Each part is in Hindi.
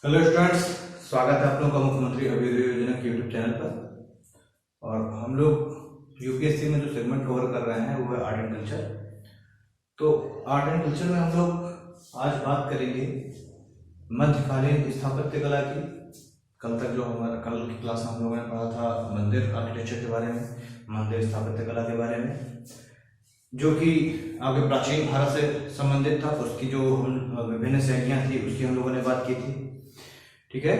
हेलो स्टूडेंट्स, स्वागत है आप लोगों का मुख्यमंत्री अभ्युदय योजना के यूट्यूब चैनल पर। और हम लोग यूपीएससी में जो सेगमेंट कवर कर रहे हैं वो है आर्ट एंड कल्चर। तो आर्ट एंड कल्चर में हम लोग आज बात करेंगे मध्यकालीन स्थापत्य कला की। कल की क्लास में हम लोगों ने पढ़ा था मंदिर आर्किटेक्चर के बारे में, मंदिर स्थापत्य कला के बारे में, जो कि आगे प्राचीन भारत से संबंधित था। उसकी जो हम विभिन्न शैलियाँ थी उसकी हम लोगों ने बात की थी। ठीक है,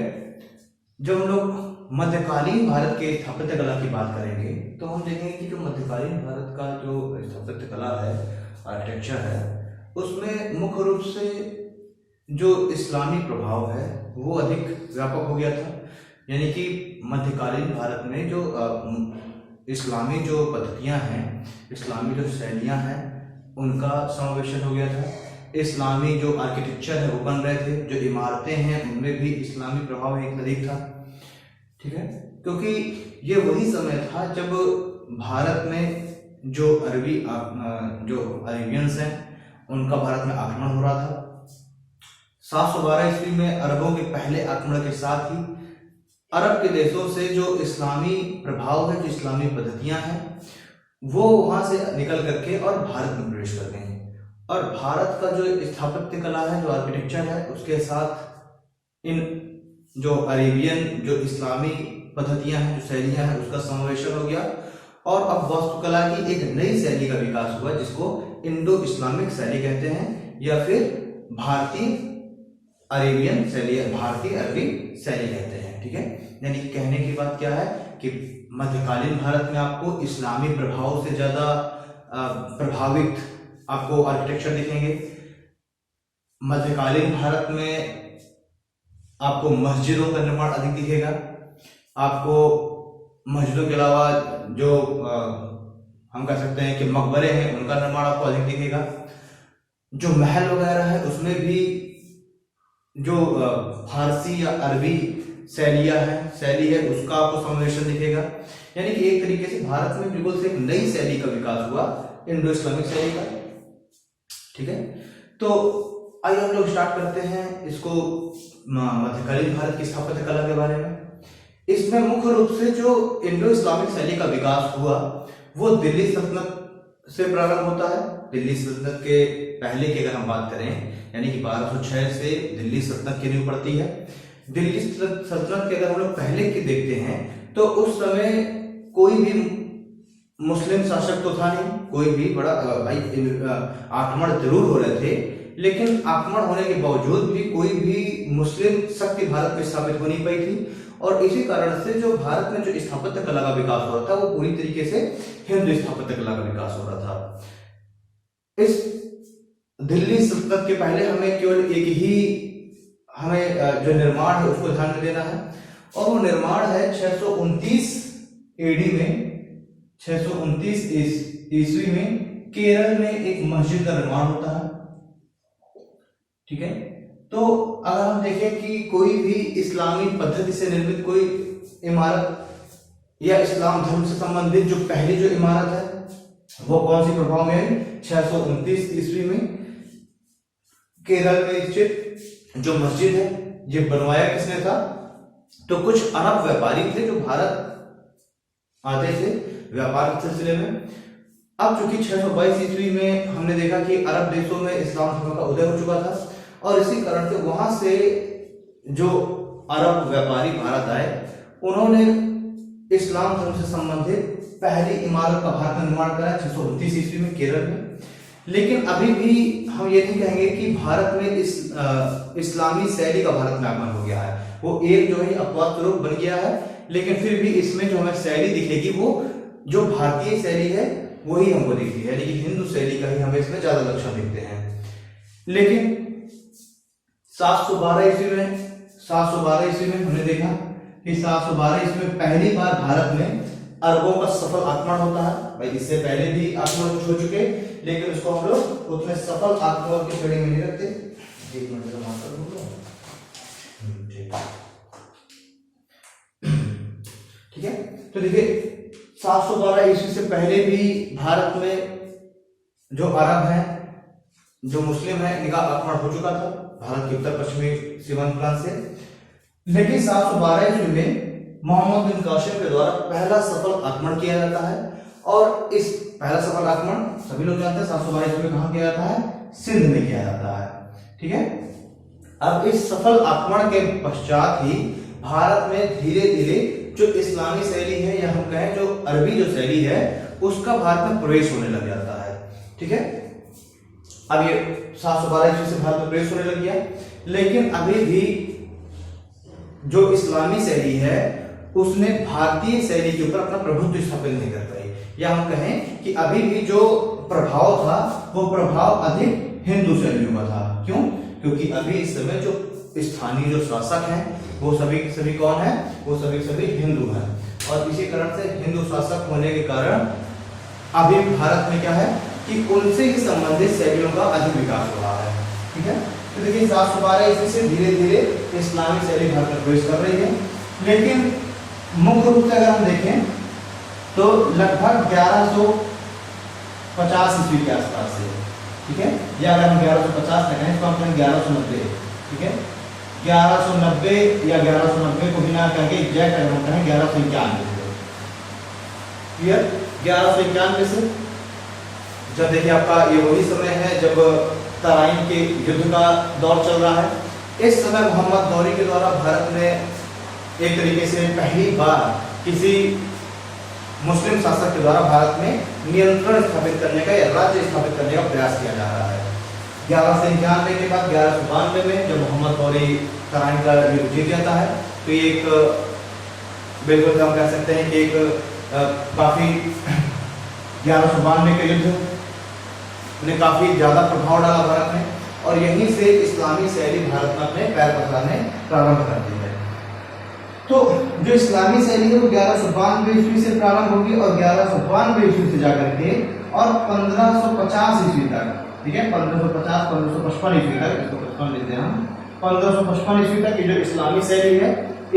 जब हम लोग मध्यकालीन भारत के स्थापत्य कला की बात करेंगे तो हम देखेंगे कि जो मध्यकालीन भारत का जो स्थापत्य कला है, आर्किटेक्चर है, उसमें मुख्य रूप से जो इस्लामी प्रभाव है वो अधिक व्यापक हो गया था। यानी कि मध्यकालीन भारत में जो इस्लामी जो पद्धतियां हैं, इस्लामी जो शैलियां हैं, उनका समावेशन हो गया था। इस्लामी जो आर्किटेक्चर है वो बन रहे थे, जो इमारतें हैं उनमें भी इस्लामी प्रभाव एक अधिक था। ठीक है, क्योंकि ये वही समय था जब भारत में जो अरेबियंस हैं उनका भारत में आक्रमण हो रहा था। 712 ईस्वी में अरबों के पहले आक्रमण के साथ ही अरब के देशों से जो इस्लामी प्रभाव है, जो इस्लामी पद्धतियां हैं, वो वहां से निकल करके और भारत में प्रवेश कर गए हैं। और भारत का जो स्थापत्य कला है, जो आर्किटेक्चर है, उसके साथ इन जो अरेबियन जो इस्लामी पद्धतियां हैं, जो शैलियां हैं, उसका समावेशन हो गया। और अब वास्तुकला की एक नई शैली का विकास हुआ जिसको इंडो इस्लामिक शैली कहते हैं, या फिर भारतीय अरेबियन शैली, भारतीय अरबी शैली कहते हैं। ठीक है, यानी कहने की बात क्या है कि मध्यकालीन भारत में आपको इस्लामी प्रभाव से ज्यादा प्रभावित आपको आर्किटेक्चर दिखेंगे। मध्यकालीन भारत में आपको मस्जिदों का निर्माण अधिक दिखेगा। आपको मस्जिदों के अलावा जो हम कह सकते हैं कि मकबरे हैं, उनका निर्माण आपको अधिक दिखेगा। जो महल वगैरह है उसमें भी जो फारसी या अरबी शैली है उसका आपको समावेशन दिखेगा। यानी कि एक तरीके से भारत में बिल्कुल से एक नई शैली का विकास हुआ, इंडो इस्लामिक शैली का। ठीक है, तो आइए हम लोग स्टार्ट करते हैं इसको मध्यकालीन भारत की स्थापत्य कला के बारे में। इसमें मुख्य रूप से जो इंडो इस्लामिक शैली का विकास हुआ वो दिल्ली सल्तनत से प्रारंभ होता है। दिल्ली सल्तनत के पहले की अगर हम बात करें, यानी कि 1206 से दिल्ली सल्तनत की नींव पड़ती है। दिल्ली सल्तनत के अगर हम लोग पहले की देखते हैं तो उस समय कोई भी मुस्लिम शासक तो था नहीं, कोई भी बड़ा आक्रमण जरूर हो रहे थे, लेकिन आक्रमण होने के बावजूद भी कोई भी मुस्लिम शक्ति भारत में स्थापित हो नहीं पाई थी। और इसी कारण से जो भारत में जो स्थापत्य कला का विकास हो रहा था वो पूरी तरीके से हिंदू स्थापत्य कला का विकास हो रहा था। इस दिल्ली सल्तनत के पहले हमें केवल एक ही जो निर्माण है उसको ध्यान में देना है, और वो निर्माण है 629 एडी में, 629 ईस्वी में केरल में एक मस्जिद का निर्माण होता है। ठीक है, तो अगर हम देखें कि कोई भी इस्लामी पद्धति से निर्मित कोई इमारत या इस्लाम धर्म से संबंधित जो पहली जो इमारत है वो कौन सी प्रभाव में है, 629 ईस्वी में केरल में स्थित जो मस्जिद है, ये बनवाया किसने था? तो कुछ अरब व्यापारी थे जो भारत आते थे व्यापार के सिलसिले में। अब चूंकि 622 ईस्वी में हमने देखा कि अरब देशों में इस्लाम धर्म का उदय हो चुका था, और इसी कारण से वहां से जो अरब व्यापारी भारत आए, उन्होंने इस्लाम धर्म से संबंधित पहली इमारत का भारत में निर्माण करा 629 ईस्वी में केरल में। लेकिन अभी भी हम ये नहीं कहेंगे कि भारत में इस्लामी शैली का भारत में आगमन हो गया है। वो एक जो है अपवाद स्वरूप बन गया है, लेकिन फिर भी इसमें जो हमें शैली दिखेगी वो जो भारतीय शैली है वही हमको दिखती है, यानी कि हिंदू शैली का ही हमें इसमें ज्यादा लक्षण दिखते हैं। लेकिन 712 ईस्वी में हमने देखा कि 712 ईस्वी में पहली बार भारत में अरबों का सफल आक्रमण होता है। भाई इससे पहले भी आक्रमण कुछ हो चुके, लेकिन उसको हम लोग उतने सफल आक्रमण की श्रेणी में नहीं रखते। एक मिनट जरा माफ कर दूंगा। ठीक है, तो देखिए 712 ईस्वी से पहले भी भारत में जो अरब हैं, जो मुस्लिम हैं, इनका आक्रमण हो चुका था भारत के उत्तर पश्चिमी सीमांत प्रांत से। लेकिन 712 ईस्वी में मोहम्मद बिन कासिम के द्वारा पहला सफल आक्रमण किया जाता है। और इस पहला सफल आक्रमण सभी लोग जानते हैं 712 ईस्वी में कहां किया जाता है? सिंध में किया जाता है। ठीक है, अब इस सफल आक्रमण के पश्चात ही भारत में धीरे धीरे जो इस्लामी शैली है या हम कहें जो अरबी जो शैली है उसका भारत में प्रवेश होने लग जाता है। ठीक है, अब ये 712 ईस्वी से भारत में प्रवेश होने लग गया, लेकिन अभी भी जो इस्लामी शैली है उसने भारतीय शैली के ऊपर अपना प्रभुत्व स्थापित नहीं कर पाई, या हम कहें कि अभी भी जो प्रभाव था वो प्रभाव अधिक हिंदू शैलियों का था। क्यों? क्योंकि अभी इस समय जो स्थानीय जो शासक हैं वो सभी कौन है? वो सभी हिंदू हैं, और इसी कारण से हिंदू शासक होने के कारण अभी भारत में क्या है कि उनसे ही संबंधित शैलियों का अधिक विकास हो रहा है। ठीक है, तो देखिए 712 ईस्वी से धीरे धीरे इस्लामी शैली भारत में प्रवेश कर रही है, लेकिन मुख्य रूप से अगर हम देखें तो लगभग 1150 ईस्वी के आसपास से, ठीक है, या अगर हम 1150 ना कहें तो हम कहें 1190। ठीक है, 1190 या 1190 को बिना करके एग्जैक्ट अगर हम कहें 1191 क्लियर, 1191 से जब देखिए आपका ये वही समय है जब तराइन के युद्ध का दौर चल रहा है। इस समय मोहम्मद गौरी के द्वारा भारत में एक तरीके से पहली बार किसी मुस्लिम शासक के द्वारा भारत में नियंत्रण स्थापित करने का या राज्य स्थापित करने का प्रयास किया जा रहा है। 1191 के बाद 1192 में जब मोहम्मद गौरी तराइन का युद्ध जीत जाता है तो ये एक बिल्कुल हम कह सकते हैं कि एक काफी 1192 के युद्ध ने काफी ज्यादा प्रभाव डाला भारत में, और यहीं से इस्लामी शैली भारत में अपने पैर पसारने प्रारंभ करती है। तो जो इस्लामी शैली है वो 1192 ईस्वी से प्रारंभ होगी और 1192 ईस्वी से जाकर के और 1550 ईस्वी तक, ठीक है, 1555 ईस्वी तक, इसको 55 लेते हैं हम, 1555 ईस्वी तक ये जो इस्लामी शैली है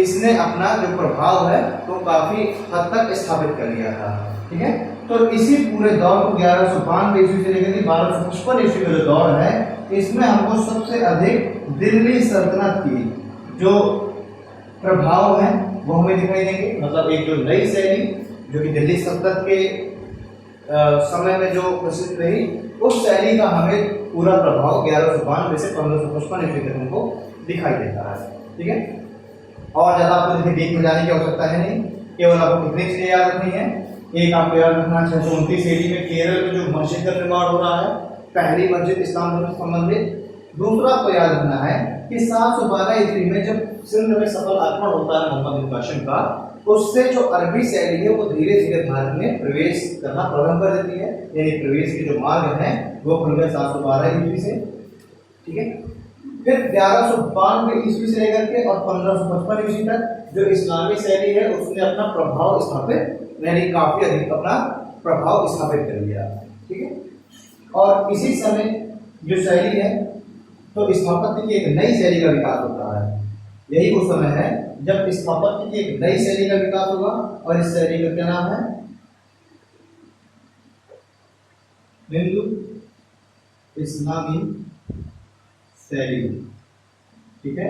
इसने अपना जो प्रभाव है तो काफी हद तक स्थापित कर लिया था। ठीक है, तो इसी पूरे दौर को 1192 ईस्वी से लेकर 1255 ईस्वी का जो दौर है इसमें हमको सबसे अधिक दिल्ली सल्तनत की जो प्रभाव है वो हमें दिखाई देंगे। मतलब एक जो नई शैली जो कि दिल्ली सल्तनत के समय में जो प्रसिद्ध रही उस शैली का हमें पूरा प्रभाव 1192 से 1555 ईस्वी तक हमको दिखाई देता है। ठीक है, और ज्यादा आपको देखिए डीप में जाने की आवश्यकता है नहीं, केवल आपको कितनी चीजें याद रखनी है। एक आपको याद रखना 629 ईस्वी में केरल में जो मस्जिद का निर्माण हो रहा है, पहली मस्जिद इस्लाम धर्म से संबंधित। दूसरा आपको याद रखना है कि 712 ईस्वी में जब सिंध में सफल आक्रमण होता है मोहम्मद बिन कासिम का, उससे जो अरबी शैली है वो धीरे धीरे भारत में प्रवेश करना प्रारंभ कर देती है, यानी प्रवेश के जो मार्ग है वो खुल गए 712 ईस्वी से। ठीक है, फिर 1192 ईस्वी से लेकर के और 1555 ईस्वी तक जो इस्लामी शैली है उसने अपना प्रभाव स्थापित, यानी काफी अधिक अपना प्रभाव स्थापित कर लिया। ठीक है, और इसी समय जो शैली है तो स्थापत्य की एक नई शैली का विकास होता है। यही वो समय है जब स्थापत्य की एक नई शैली का विकास होगा, और इस शैली का क्या नाम है? हिंदू इस्लामी शैली। ठीक है,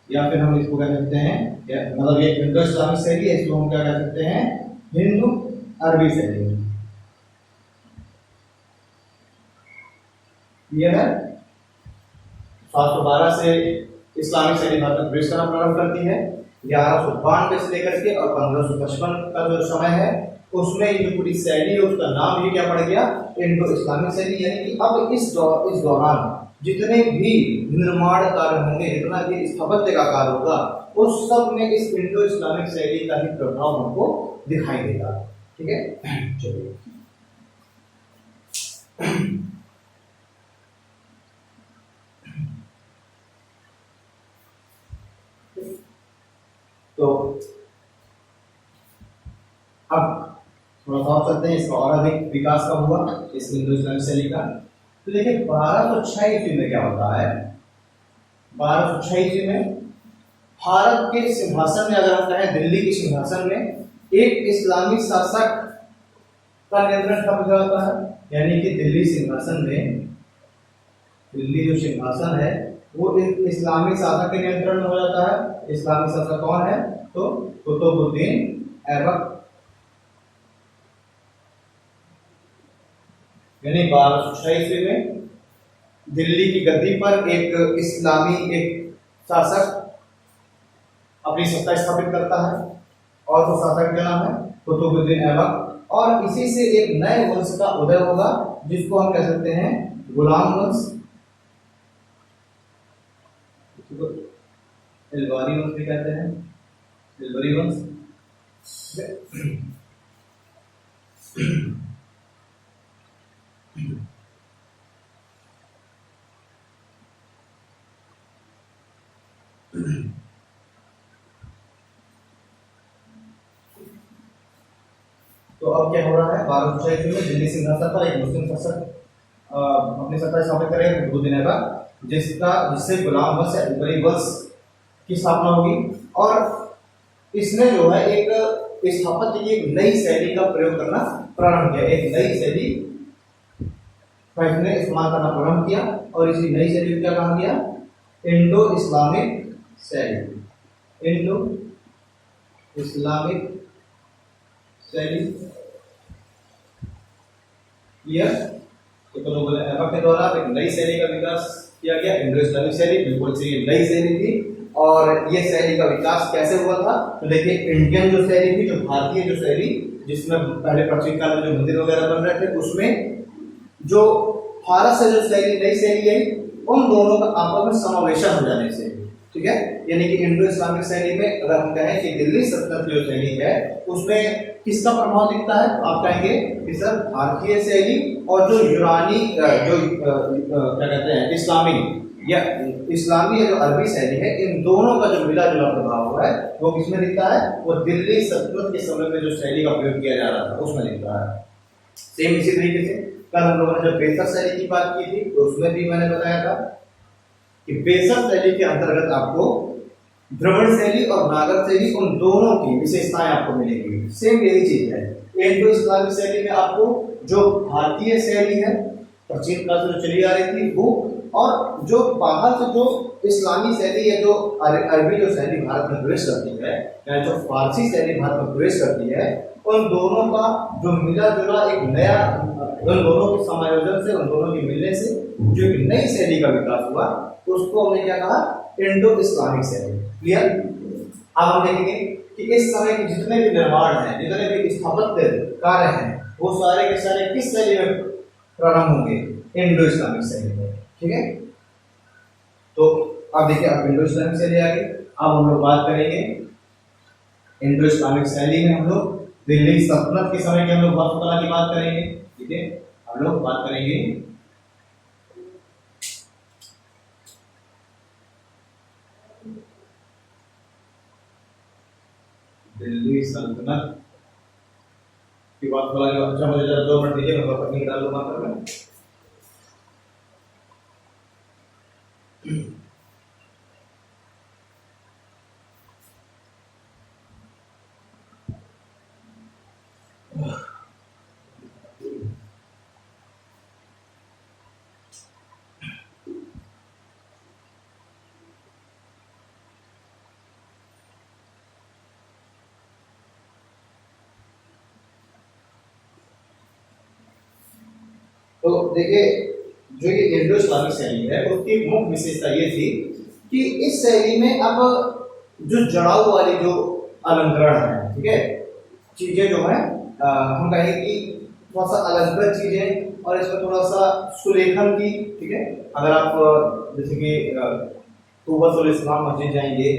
या फिर हम इसको क्या कहते हैं, मतलब ये हिंदू इस्लामी शैली है, इसको हम क्या कह सकते हैं? हिंदू अरबी शैली। क्लियर है? 712 से इस्लामिक शैली भारत में प्रवेश करना प्रारंभ करती है। 1192 से लेकर के और 1555 का जो समय है उसमें ये पूरी शैली है उसका नाम ये क्या पड़ गया? इंडो इस्लामिक शैली। यानी कि अब इस दौरान जितने भी निर्माण कार्य होंगे, जितना भी स्थापत्य का कार्य होगा, उस सब में इस इंडो इस्लामिक शैली का ही प्रभाव हमको दिखाई देगा। ठीक है, चलिए तो अब थोड़ा सा चलते हैं इसका और अधिक विकास कब हुआ इस हिंदू इस्लामिक शैली का। तो देखिए 1206 ईस्वी में क्या होता है? 1206 ईस्वी में भारत के सिंहासन में, अगर हम कहें दिल्ली के सिंहासन में एक इस्लामी शासक का नियंत्रण स्थापित होता है। यानी कि दिल्ली सिंहासन में, दिल्ली जो सिंहासन है वो इस्लामी शासक के नियंत्रण में हो जाता है। इस्लामी शासक कौन है? तो कुतुबुद्दीन ऐबक, यानी 1206 ईस्वी में दिल्ली की गद्दी पर एक इस्लामी एक शासक अपनी सत्ता स्थापित करता है और उस शासक का नाम है कुतुबुद्दीन ऐबक। और इसी से एक नए वंश का उदय होगा जिसको हम कह सकते हैं गुलाम वंश, इल्बारी वंश भी कहते हैं, इल्बरी वंश। तो अब क्या हो रहा है? 1206 ईस्वी में दिल्ली सिंहासन पर एक मुस्लिम शासक अपनी सत्ता स्थापित करेगा कुतुबुद्दीन ऐबक, जिससे गुलाम वंश या इल्बरी वंश की स्थापना होगी। और इसने जो है एक स्थापत्य की एक नई शैली का प्रयोग करना प्रारंभ किया, एक नई शैली का इसने इस्तेमाल करना प्रारंभ किया। और इसी नई शैली को क्या कहा गया? इंडो इस्लामिक शैली, इंडो इस्लामिक शैली। तो बोले ऐबक के द्वारा एक नई शैली का विकास किया गया, इंडो इस्लामिक शैली। बिल्कुल सही, नई शैली थी। और ये शैली का विकास कैसे हुआ था? तो देखिए, इंडियन जो शैली थी, जो भारतीय जो शैली, जिसमें पहले प्राचीन काल में जो मंदिर वगैरह बन रहे थे, उसमें जो भारत से जो शैली नई शैली आई, उन दोनों का आपस में समावेशन हो जाने से, ठीक है, यानी कि इंडो इस्लामिक शैली में अगर हम कहें कि दिल्ली सल्तनत जो शैली है उसमें किसका प्रभाव दिखता है? तो आप कहेंगे कि सर भारतीय शैली और जो यूनानी क्या कहते हैं इस्लामी या जो अरबी शैली है, इन दोनों का जो मिला जुला प्रभाव हुआ है वो किसमें दिखता है? वो दिल्ली सल्तनत के समय में जो शैली का प्रयोग किया जा रहा था उसमें दिखता है। सेम इसी तरीके से कल हम लोगों ने जब बेसर शैली की बात की थी तो उसमें भी मैंने बताया था कि बेसर शैली के अंतर्गत आपको द्रविड़ शैली और नागर शैली, उन दोनों की विशेषताएं आपको मिलेगी। सेम यही चीज है। इंडो इस्लामिक शैली में आपको जो भारतीय शैली है प्राचीन काल से जो चली आ रही थी वो, और जो बाहर से जो इस्लामी शैली है, जो अरबी जो शैली भारत में प्रवेश करती है, या जो फारसी शैली भारत में प्रवेश करती है, उन दोनों का जो मिला जुला एक नया, उन दोनों के समायोजन से, उन दोनों के मिलने से जो एक नई शैली का विकास हुआ, उसको हमने क्या कहा? इंडो इस्लामिक शैली। क्लियर? अब हम देखेंगे कि इस समय के जितने भी निर्माण हैं, जितने भी स्थापत्य कार्य हैं, वो सारे के सारे किस शैली में प्रारंभ होंगे? इंडो इस्लामिक शैली में। ठीक है, तो अब देखिए, अब इंडो इस्लामिक शैली आ गई। अब हम लोग बात करेंगे इंडो इस्लामिक शैली में, हम लोग दिल्ली सल्तनत के समय के हम लोग वास्तुकला की बात करेंगे। ठीक है, हम लोग बात करेंगे दिल्ली सल्तनत की वास्तुकला की। अच्छा, मुझे जरा 2 मिनट दीजिए, मैं पत्नी डाल दूंगा मात्र में। तो देखिए, जो ये इंडो इस्लामिक शैली है उसकी मुख्य विशेषता ये थी कि इस शैली में अब जो जड़ाऊ वाली जो अलंकरण है, ठीक है, चीजें जो है हम कहेंगे कि थोड़ा सा अलंकृत चीजें, और इसमें थोड़ा सा सुलेखन की। ठीक है, अगर आप जैसे कि तूबतुल इस्लाम मस्जिद जाएंगे,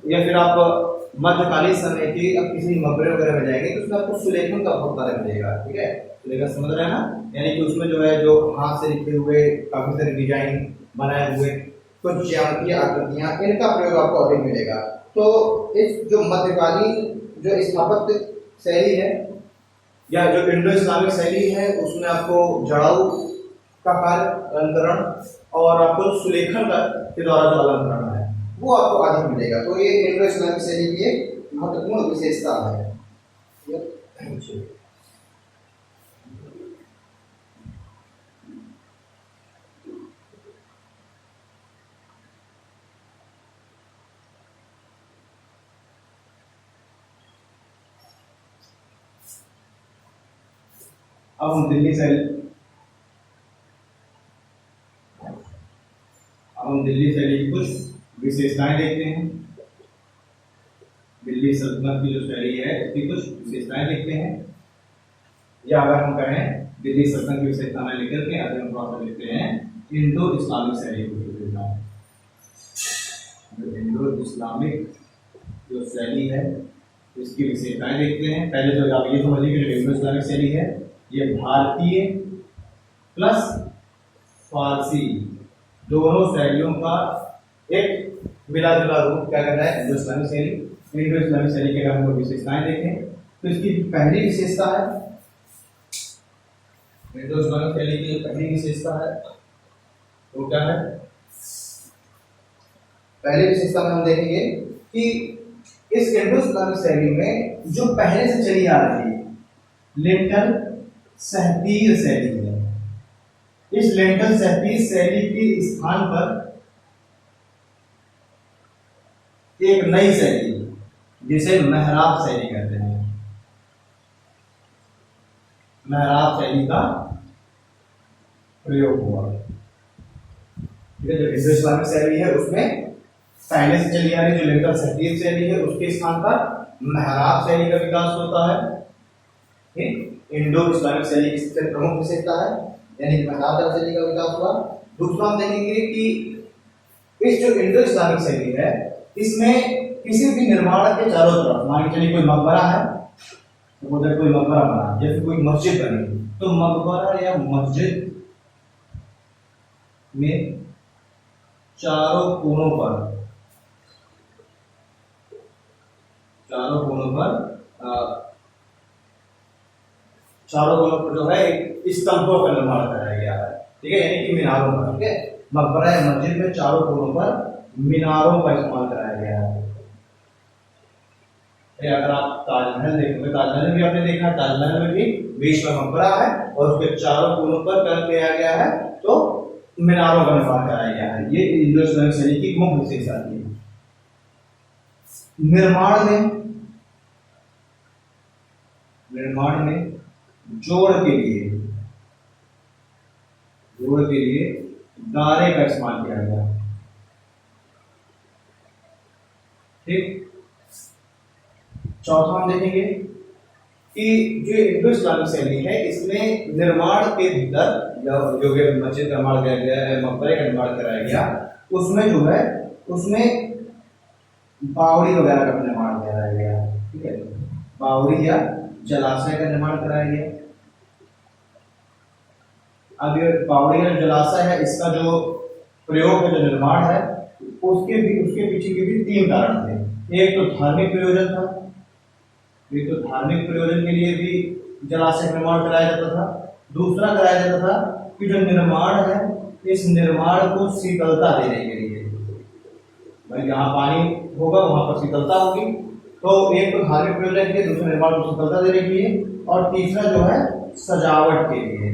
या फिर आप मध्यकालीन समय की अब किसी मकबरे वगैरह में जाएंगे तो उसमें आपको सुलेखन का बहुत कार्य मिलेगा। ठीक है, सुलेखन समझ रहे हैं ना? यानी कि उसमें जो है, जो हाथ से लिखे हुए काफी सारे डिजाइन बनाए हुए कुछ ज्यामितीय आकृतियां, इनका प्रयोग आपको अधिक मिलेगा। तो इस जो मध्यकालीन जो स्थापत्य शैली है या जो इंडो इस्लामिक शैली है उसमें आपको जड़ाऊ का कार्य, अलंकरण, और आपको सुलेखन का के द्वारा जो अलंकरण है वो आपको अधिक मिलेगा। तो ये इंडो इस्लामिक शैली की एक महत्वपूर्ण विशेषता है। अब हम दिल्ली शैली की कुछ विशेषताएं देखते हैं। दिल्ली सल्तनत की जो शैली है उसकी कुछ विशेषताएं देखते हैं, या अगर हम कहें दिल्ली सल्तनत की विशेषताएं लेकर के अगर हम थोड़ा सा देखते हैं इंडो इस्लामिक शैली की विशेषताएं। इंडो इस्लामिक जो शैली है इसकी विशेषताएं देखते हैं। पहले तो आप ये समझिए कि जो इंडो इस्लामिक शैली है ये भारतीय प्लस फारसी दोनों शैलियों का एक मिला जुला रूप क्या कहता है इंडो इस्लामिक शैली। इंडो इस्लामिक शैली की अगर हम लोग विशेषताएं देखें तो इसकी पहली विशेषता है, इंडो इस्लामिक शैली की पहली विशेषता है वो क्या है? पहली विशेषता में हम देखेंगे कि इस इंडो इस्लामिक शैली में जो पहले से चली आ रही है लेंटल सहतीर शैली है। इस लेंटल सहतीर शैली के स्थान पर एक नई शैली जिसे मेहराब शैली कहते हैं, मेहराब शैली का प्रयोग हुआ। ठीक है, जो इंडो इस्लामिक शैली है उसमें पहले से चली आ रही जो लेंटल सहतीर शैली है उसके स्थान पर मेहराब शैली का विकास होता है। इंडो इस्लामिक शैली की सबसे प्रमुख विशेषता है यानी मेहराब शैली का विकास हुआ। दूसरा हम देखेंगे कि इस जो इंडो इस्लामिक शैली है इसमें किसी भी निर्माण के चारों तरफ मान के चलिए कोई मकबरा है तो उधर कोई मकबरा बना या फिर कोई मस्जिद बनी तो मकबरा या मस्जिद में चारों कोनों पर जो है एक स्तंभों का निर्माण कराया गया है। ठीक है, यानी कि मीनारों का। ठीक है, मकबरा या मस्जिद में चारों कोनों पर मीनारों का इस्तेमाल कराया गया है। अगर आप ताजमहल देखोगे, ताजमहल में भी आपने देखा, ताजमहल में भी बीच में मकबरा है और उसके चारों कोनों पर क्या किया गया है तो मीनारों का निर्माण कराया गया है। ये इंडो इस्लामिक शैली की मुख्य विशेषता थी। निर्माण में जोड़ के लिए गारे का इस्तेमाल किया गया। ठीक, चौथा हम देखेंगे कि जो इंडो इस्लामिक शैली है इसमें निर्माण के भीतर जो मस्जिद का निर्माण किया गया है, मकबरे का निर्माण कराया गया, उसमें जो है उसमें बावड़ी वगैरह का निर्माण कराया गया। ठीक है, बावड़ी या जलाशय का निर्माण कराया गया। अब ये बावड़ी या जलाशय है इसका जो प्रयोग है, जो निर्माण है उसके पीछे के भी तीन कारण थे। एक तो धार्मिक प्रयोजन था, एक तो धार्मिक प्रयोजन के लिए भी जलाशय का निर्माण कराया जाता था। दूसरा कराया जाता था कि जो निर्माण है इस निर्माण को शीतलता देने के लिए, भाई जहाँ पानी होगा वहां पर शीतलता होगी, तो एक तो धार्मिक प्रयोजन के लिए, दूसरा निर्माण को शीतलता देने के लिए, और तीसरा जो है सजावट के लिए।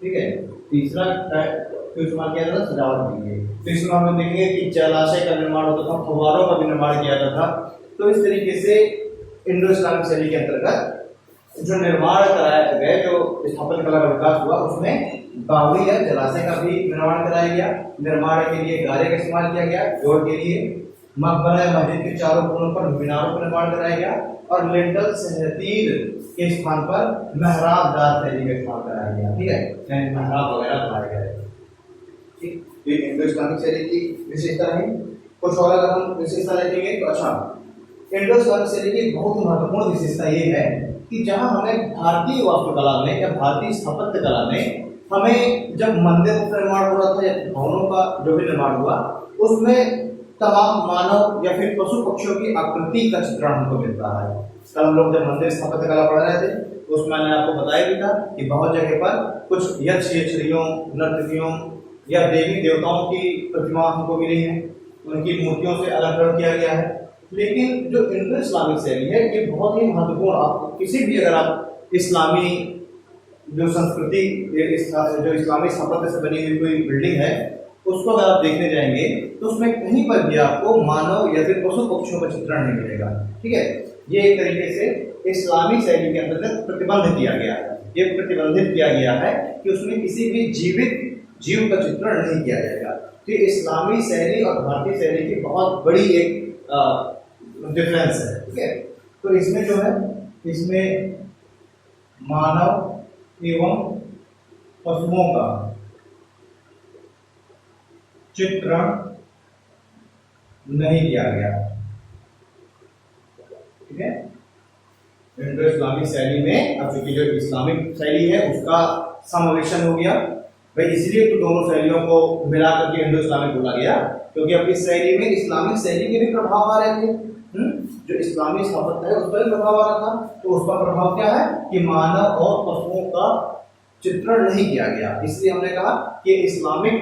ठीक है, तीसरा इस्तेमाल किया जाता था सजावट के लिए। तो इसमें हम देखेंगे कि जलाशय का निर्माण होता था, फव्वारों का भी निर्माण किया जाता था। तो इस तरीके से इंडो इस्लामिक शैली के अंतर्गत जो निर्माण कराया गया, जो स्थापत्य कला का विकास हुआ, उसमें बावड़ी या जलाशय का भी निर्माण कराया गया। निर्माण के लिए गारे का इस्तेमाल किया गया, जोड़ के लिए मकबरा या मस्जिद के चारों कोनों पर मीनारों का निर्माण कराया गया, और लेंटल सहतीर के स्थान पर मेहराबदार शैली का इस्तेमाल कराया गया। ठीक है, यानी मेहराब वगैरह बनाया गया। ठीक, ये इंडो इस्लामिक शैली की विशेषता है। कुछ और अगर हम विशेषता देखेंगे तो अच्छा, इंडो इस्लामिक शैली की बहुत महत्वपूर्ण विशेषता ये है कि जहां हमें भारतीय वास्तुकला में या भारतीय स्थापत्य कला में हमें जब मंदिरों का निर्माण हो रहा था या भवनों का जो भी निर्माण हुआ उसमें तमाम मानव या फिर पशु पक्षियों की आकृति का चित्रण हमको मिलता है। कल हम लोग जब मंदिर स्थापत्य कला पढ़ रहे थे तो उसमें मैंने आपको बताया भी था कि बहुत जगह पर कुछ यक्षियों, नर्तकियों या देवी देवताओं की प्रतिमा हमको मिली है, उनकी मूर्तियों से अलंकरण किया गया है। लेकिन जो इंडो इस्लामिक शैली है ये बहुत ही महत्वपूर्ण, आप किसी भी अगर आप इस्लामी जो संस्कृति जो इस्लामी स्थापत्य से बनी हुई कोई बिल्डिंग है उसको अगर आप देखने जाएंगे तो उसमें कहीं पर भी आपको मानव या फिर पशु पक्षियों का चित्रण नहीं मिलेगा। ठीक है, ये एक तरीके से इस्लामी शैली के अंतर्गत प्रतिबंध किया गया है। ये प्रतिबंधित किया गया है कि उसमें किसी भी जीवित जीव का चित्रण नहीं किया जाएगा। तो इस्लामी शैली और भारतीय शैली की बहुत बड़ी एक डिफरेंस है, ठीक है। तो इसमें जो है, इसमें मानव एवं पशुओं का चित्रण नहीं किया गया, ठीक है। इंडो इस्लामिक शैली में अब चूंकि जो इस्लामिक शैली है उसका समावेशन हो गया भाई, इसलिए तो दोनों शैलियों को मिला करके इंडो इस्लामिक बोला गया, क्योंकि अब इस शैली में इस्लामिक शैली के भी प्रभाव आ रहे थे। जो इस्लामी स्थापत्य है उस पर भी प्रभाव आ रहा था। तो उसका प्रभाव क्या है कि मानव और पशुओं का चित्रण नहीं किया गया। इसलिए हमने कहा कि इस्लामिक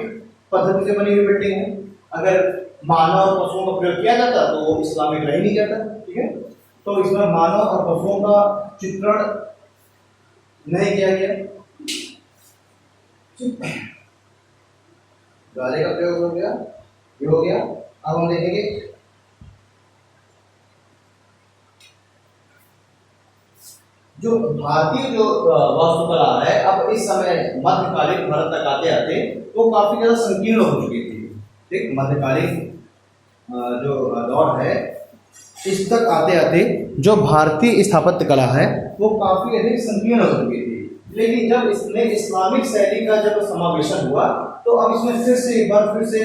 पद्धति से बनी हुई बिल्डिंग है, अगर मानव और पशुओं का प्रयोग किया जाता तो वो इस्लामिक रह नहीं जाता, ठीक है। तो इसमें मानव और पशुओं का चित्रण नहीं किया गया, गाले का प्रयोग हो गया, ये हो गया। अब हम देखेंगे जो भारतीय जो वास्तुकला है, अब इस समय मध्यकालीन भारत तक आते आते वो काफी ज्यादा संकीर्ण हो चुकी थी, ठीक। मध्यकालीन जो दौर है इस तक आते आते जो भारतीय स्थापत्य कला है वो काफी अधिक संकीर्ण हो चुकी थी। लेकिन जब इसमें इस्लामिक शैली का जब समावेशन हुआ तो अब इसमें फिर से एक बार फिर से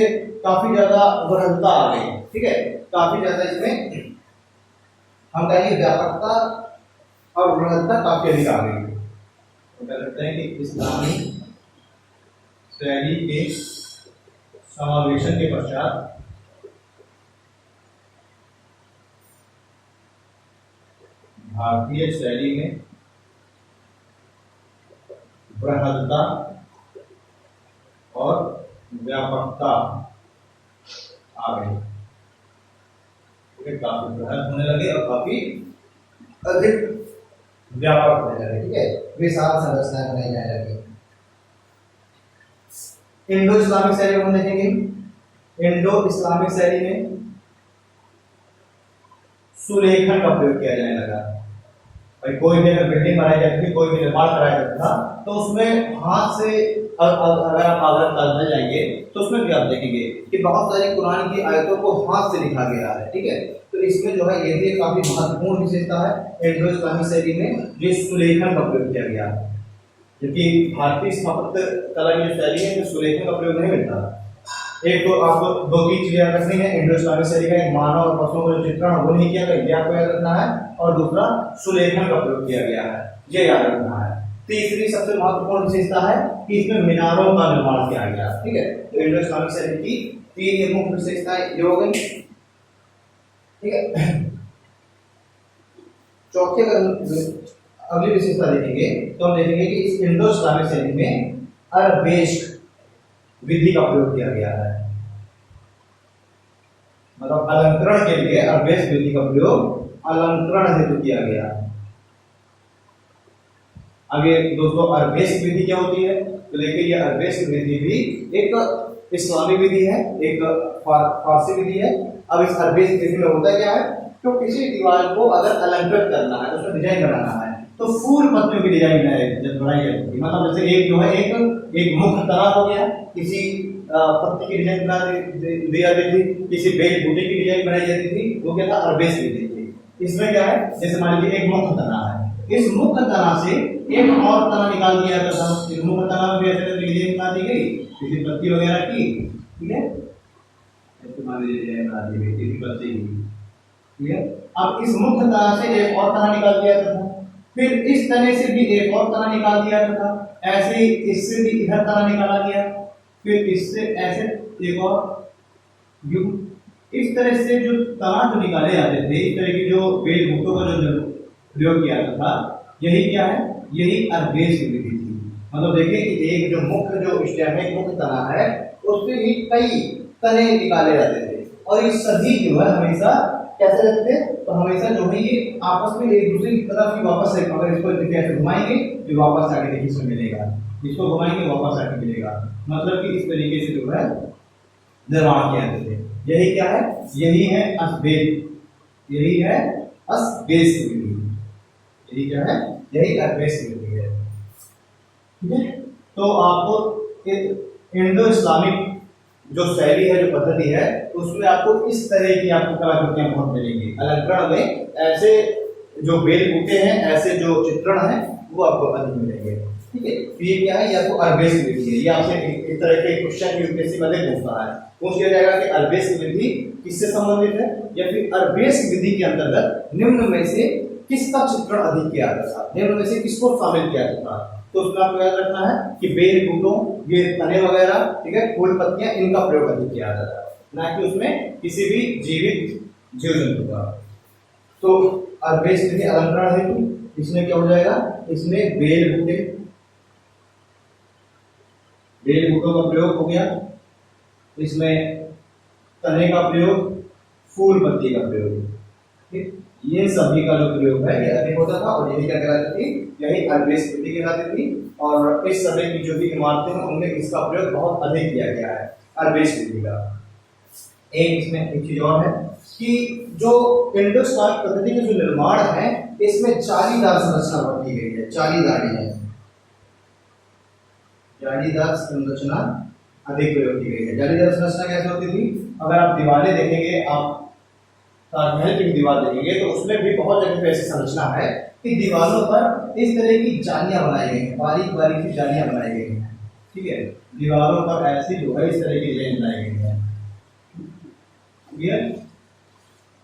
काफी ज्यादा उभरता आ गई, ठीक है। काफी ज्यादा इसमें हम कहेंगे व्यापकता और उभरता काफी अधिक आ गई। तो कह सकते हैं कि इस्लामी शैली के समावेशन के पश्चात भारतीय शैली में बृहदता और व्यापकता आ गई, काफी बृहद होने लगे और काफी अधिक व्यापक होने लगे, ठीक है। विशाल संरचनाएं बनाई जाने लगी। इंडो इस्लामिक शैली हम देखेंगे। इंडो इस्लामिक शैली में सुलेखन का प्रयोग किया जाने लगा। भाई कोई भी अगर बिल्डिंग बनाई जाती थी, कोई भी निर्माण कराया जाता था तो उसमें हाथ से अगर आप आगरा ताजमहल जाएंगे तो उसमें भी आप देखेंगे कि बहुत सारी कुरान की आयतों को हाथ से लिखा गया है, ठीक है। तो इसमें जो है ये भी काफी महत्वपूर्ण विशेषता है इंडो इस्लामिक शैली में, जो सुलेखन का प्रयोग किया गया। क्योंकि भारतीय स्थापत्य कला की शैली है तो सुलेखन का प्रयोग नहीं मिलता। एक तो आपको दो तीन चीजें याद रखनी है इंडो इस्लामिक शैली का, एक मानव और पशुओं का जो चित्रण वो नहीं किया गया, ये आपको याद रखना है, और दूसरा सुलेखन का प्रयोग किया गया है, ये याद रखना है। तीसरी सबसे महत्वपूर्ण विशेषता है कि इसमें मीनारों का निर्माण किया गया, ठीक है। तो इंडो इस्लामिक शैली की तीन मुख्य विशेषताएं ये हो गई, ठीक है। चौथे अगली विशेषता देखेंगे तो हम देखेंगे कि इस इंडो इस्लामिक शैली में अरबेस्क विधि का प्रयोग किया गया है, मतलब अलंकरण के लिए अरबेस्क विधि का प्रयोग अलंकरण हेतु किया गया। आगे दोस्तों अरबेस्क विधि क्या होती है, तो देखिए ये अरबेस्क विधि भी एक इस्लामी विधि है, एक फारसी विधि है। अब इस अरबेस्क विधि में होता क्या है, तो किसी दीवार को अगर अलंकृत करना है, उसमें डिजाइन बनाना है, तो फूल पत्तियों की डिजाइन जब बनाई जाती है, मतलब जैसे एक जो है एक मुख्य तना हो गया, किसी पत्ती की डिजाइन बना दी जाती थी, किसी बेल बूटे की डिजाइन बनाई जाती थी, वो क्या था अरबेस्क विधि थी। इसमें क्या है, जैसे मान लीजिए एक मुख्य तना है, इस मुख्य तना से एक और तना निकाल दिया जाता था, इस मुख्य तना में भी ऐसे डिजाइन बना दी गई किसी पत्ती वगैरह की, ठीक है, ऐसे मान लीजिए डिजाइन बना दी गई किसी पत्ती की, ठीक है। अब इस मुख्य तना से एक और तना निकाल दिया जाता था, फिर इस तने से भी एक और तना निकाल दिया जाता था, ऐसे ही इससे भी इधर तना निकाला गया, फिर इससे ऐसे एक और यू, इस तरह से जो तना जो निकाले जाते थे, इस तरह की जो बेल बूटों का जो प्रयोग किया जाता था, यही क्या है, यही अरबेस्क विधि थी। मतलब देखिए कि एक जो मुख्य जो स्टेम है, मुख्य तना है, उससे ही कई तने निकाले जाते थे, और ये सभी जो है हमेशा कैसे रहते थे, तो हमेशा जो है ये आपस में एक दूसरे की तरफ ही वापस से, अगर इसको कैसे घुमाएंगे तो वापस आके देखिए इसमें मिलेगा, इसको घुमाएंगे वापस आके मिलेगा, मतलब कि इस तरीके से जो है निर्माण किया जाते थे। यही क्या है, यही है अरबेस्क, यही है अरबेस्क विधि, यही क्या है, यही अरबेस्क विधि है। ठीक है। तो आपको इंडो इस्लामिक जो शैली है, जो पद्धति है, उसमें आपको इस तरह की आपको कलाकृतियां बहुत मिलेंगी। अलंकरण में ऐसे जो बेल बूटे हैं, ऐसे जो चित्रण है, वो आपको अधिक मिलेंगे। ठीक है। तो ये क्या है, ये आपको अर्बेस्क विधि है। ये आपसे इस तरह के क्वेश्चन यूपीएससी में पूछता है, पूछ लिया जाएगा कि अर्बेस्क विधि किससे संबंधित है, या फिर अर्बेस्क विधि के अंतर्गत निम्न में से किसका चित्रण अधिक किया जाता था, निम्न में से किसको शामिल किया जाता था। तो उसमें आपको याद रखना है कि बेल बूटों, ये तने वगैरह, ठीक है, फूल पत्तियां, इनका प्रयोग अधिक किया जाता है, ना कि उसमें किसी भी जीवित जीव जंतु का। तो अर्बेस्क विधि अलंकरण हेतु इसमें क्या हो जाएगा, इसमें बेल बूटे, बेल बूटों का प्रयोग हो गया, इसमें तने का प्रयोग, फूल पत्ती का प्रयोग, ठीक, ये सभी का जो प्रयोग है ये अधिक होता था, और यही क्या कहलाती थी, यही अर्बेस्क विधि कहलाती थी। और इस समय की जो भी इमारतें हैं उनमें इसका प्रयोग बहुत अधिक किया गया है, अर्बेस्क विधि का। एक इसमें एक चीज और है कि जो इंडो इस्लामिक पद्धति के जो निर्माण है, इसमें जालीदार संरचना बरती गई है, जालीदारी है, जालीदार संरचना अधिक प्रयोग की गई है। जालीदार संरचना कैसे होती थी, अगर आप दीवारें देखेंगे, आप ताजमहल की दीवार देखेंगे, तो उसमें भी बहुत जगह पे ऐसी संरचना है कि दीवारों पर इस तरह की जालियां बनाई गई हैं, बारीक बारीक सी जालियां बनाई गई हैं। ठीक है, दीवारों पर ऐसी जो है इस तरह की जालियां बनाई गई हैं।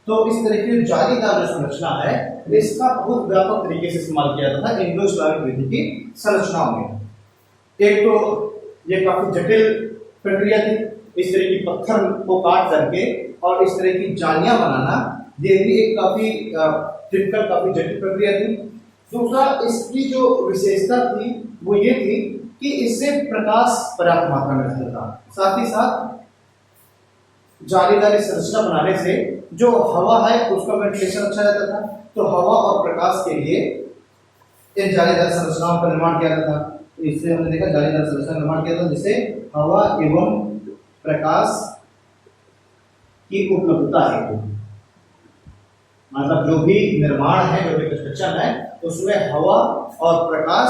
तो इस तरह की जालीदार जो संरचना है, इसका बहुत व्यापक तरीके से इस्तेमाल किया जाता था इंडो इस्लामिक विधि की संरचनाओं में। एक तो ये काफी जटिल प्रक्रिया थी, इस तरह की पत्थर को काट करके और इस तरह की जालियां बनाना, ये भी एक काफी टिपिकल, काफी जटिल प्रक्रिया थी। दूसरा, इसकी जो विशेषता थी वो ये थी कि इससे प्रकाश पर्याप्त मात्रा में रहता था। साथ ही साथ जालीदार संरचना बनाने से जो हवा है उसका वेंटिलेशन अच्छा रहता था, तो हवा और प्रकाश के लिए इन जालीदार संरचनाओं का निर्माण किया जाता था। तो इससे हमने देखा जालीदार संरचना निर्माण किया था जिससे हवा एवं प्रकाश की उपलब्धता है। मतलब जो भी निर्माण है, जो भी कंस्ट्रक्शन है, उसमें हवा और प्रकाश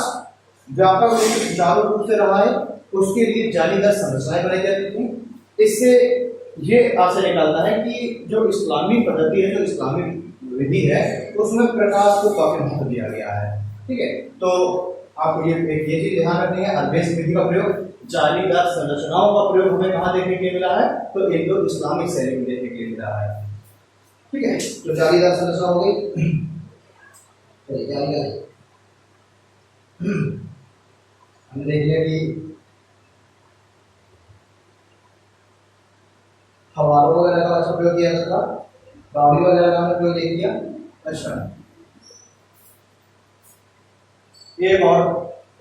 व्यापक रूप से सुचारू रूप से रहा है, उसके लिए जालीदार संरचनाएं बनाई जाती थी। इससे ये आशय निकालता है कि जो इस्लामी पद्धति है, जो इस्लामिक विधि है, उसमें प्रकाश को काफी महत्व दिया गया है। ठीक है, तो आपको ये चीज ध्यान रखनी है, अर्बेस्क विधि का प्रयोग, जालीदार संरचनाओं का प्रयोग हमें कहाँ देखने के लिए मिला है, तो इंडो इस्लामिक शैली में देखने के लिए मिला है। ठीक है, तो जालीदार संरचना हो गई। हमने देख लिया कि फव्वारों वगैरह का अच्छा प्रयोग किया जाता था, बावड़ी वगैरह का हमने प्रयोग किया। अच्छा, एक और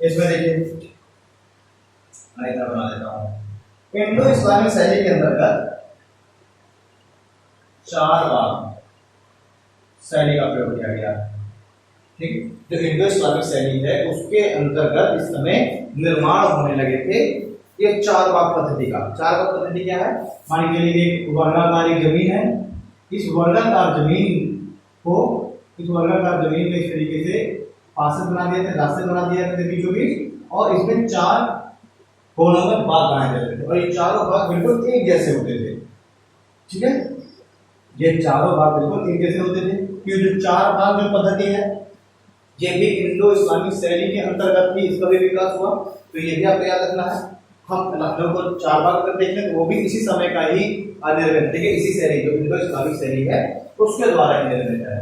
इसमें देखिए, मैं इधर बना देता हूँ। इंडो इस्लामिक शैली के अंतर्गत 4 भाग शैली का प्रयोग किया गया। ठीक, जो इंडो इस्लामिक शैली है उसके अंतर्गत इस समय निर्माण होने लगे थे ये 4 भाग पद्धति का। 4 भाग पद्धति क्या है, मान के लिए एक वर्गाकार जमीन है, इस वर्गाकार जमीन को, इस वर्गाकार जमीन में इस तरीके से पार्षद बना दिए थे, रास्ते बना दिए थे बीचों बीच, और इसमें 4 कोनों में भाग बनाए जाते थे, और ये चारों भाग बिल्कुल एक जैसे होते थे। ठीक है, ये चारों भाग बिल्कुल एक जैसे होते थे, क्योंकि जो 4 भाग जो पद्धति है, ये भी इंडो इस्लामिक शैली के अंतर्गत भी इसका भी विकास हुआ। तो ये भी आपको याद रखना है। हम लखनऊ को 4 भाग अगर देख लें तो वो भी इसी समय का ही निर्मित है, इसी शैली, जो इंडो इस्लामिक शैली है उसके द्वारा निर्मित है।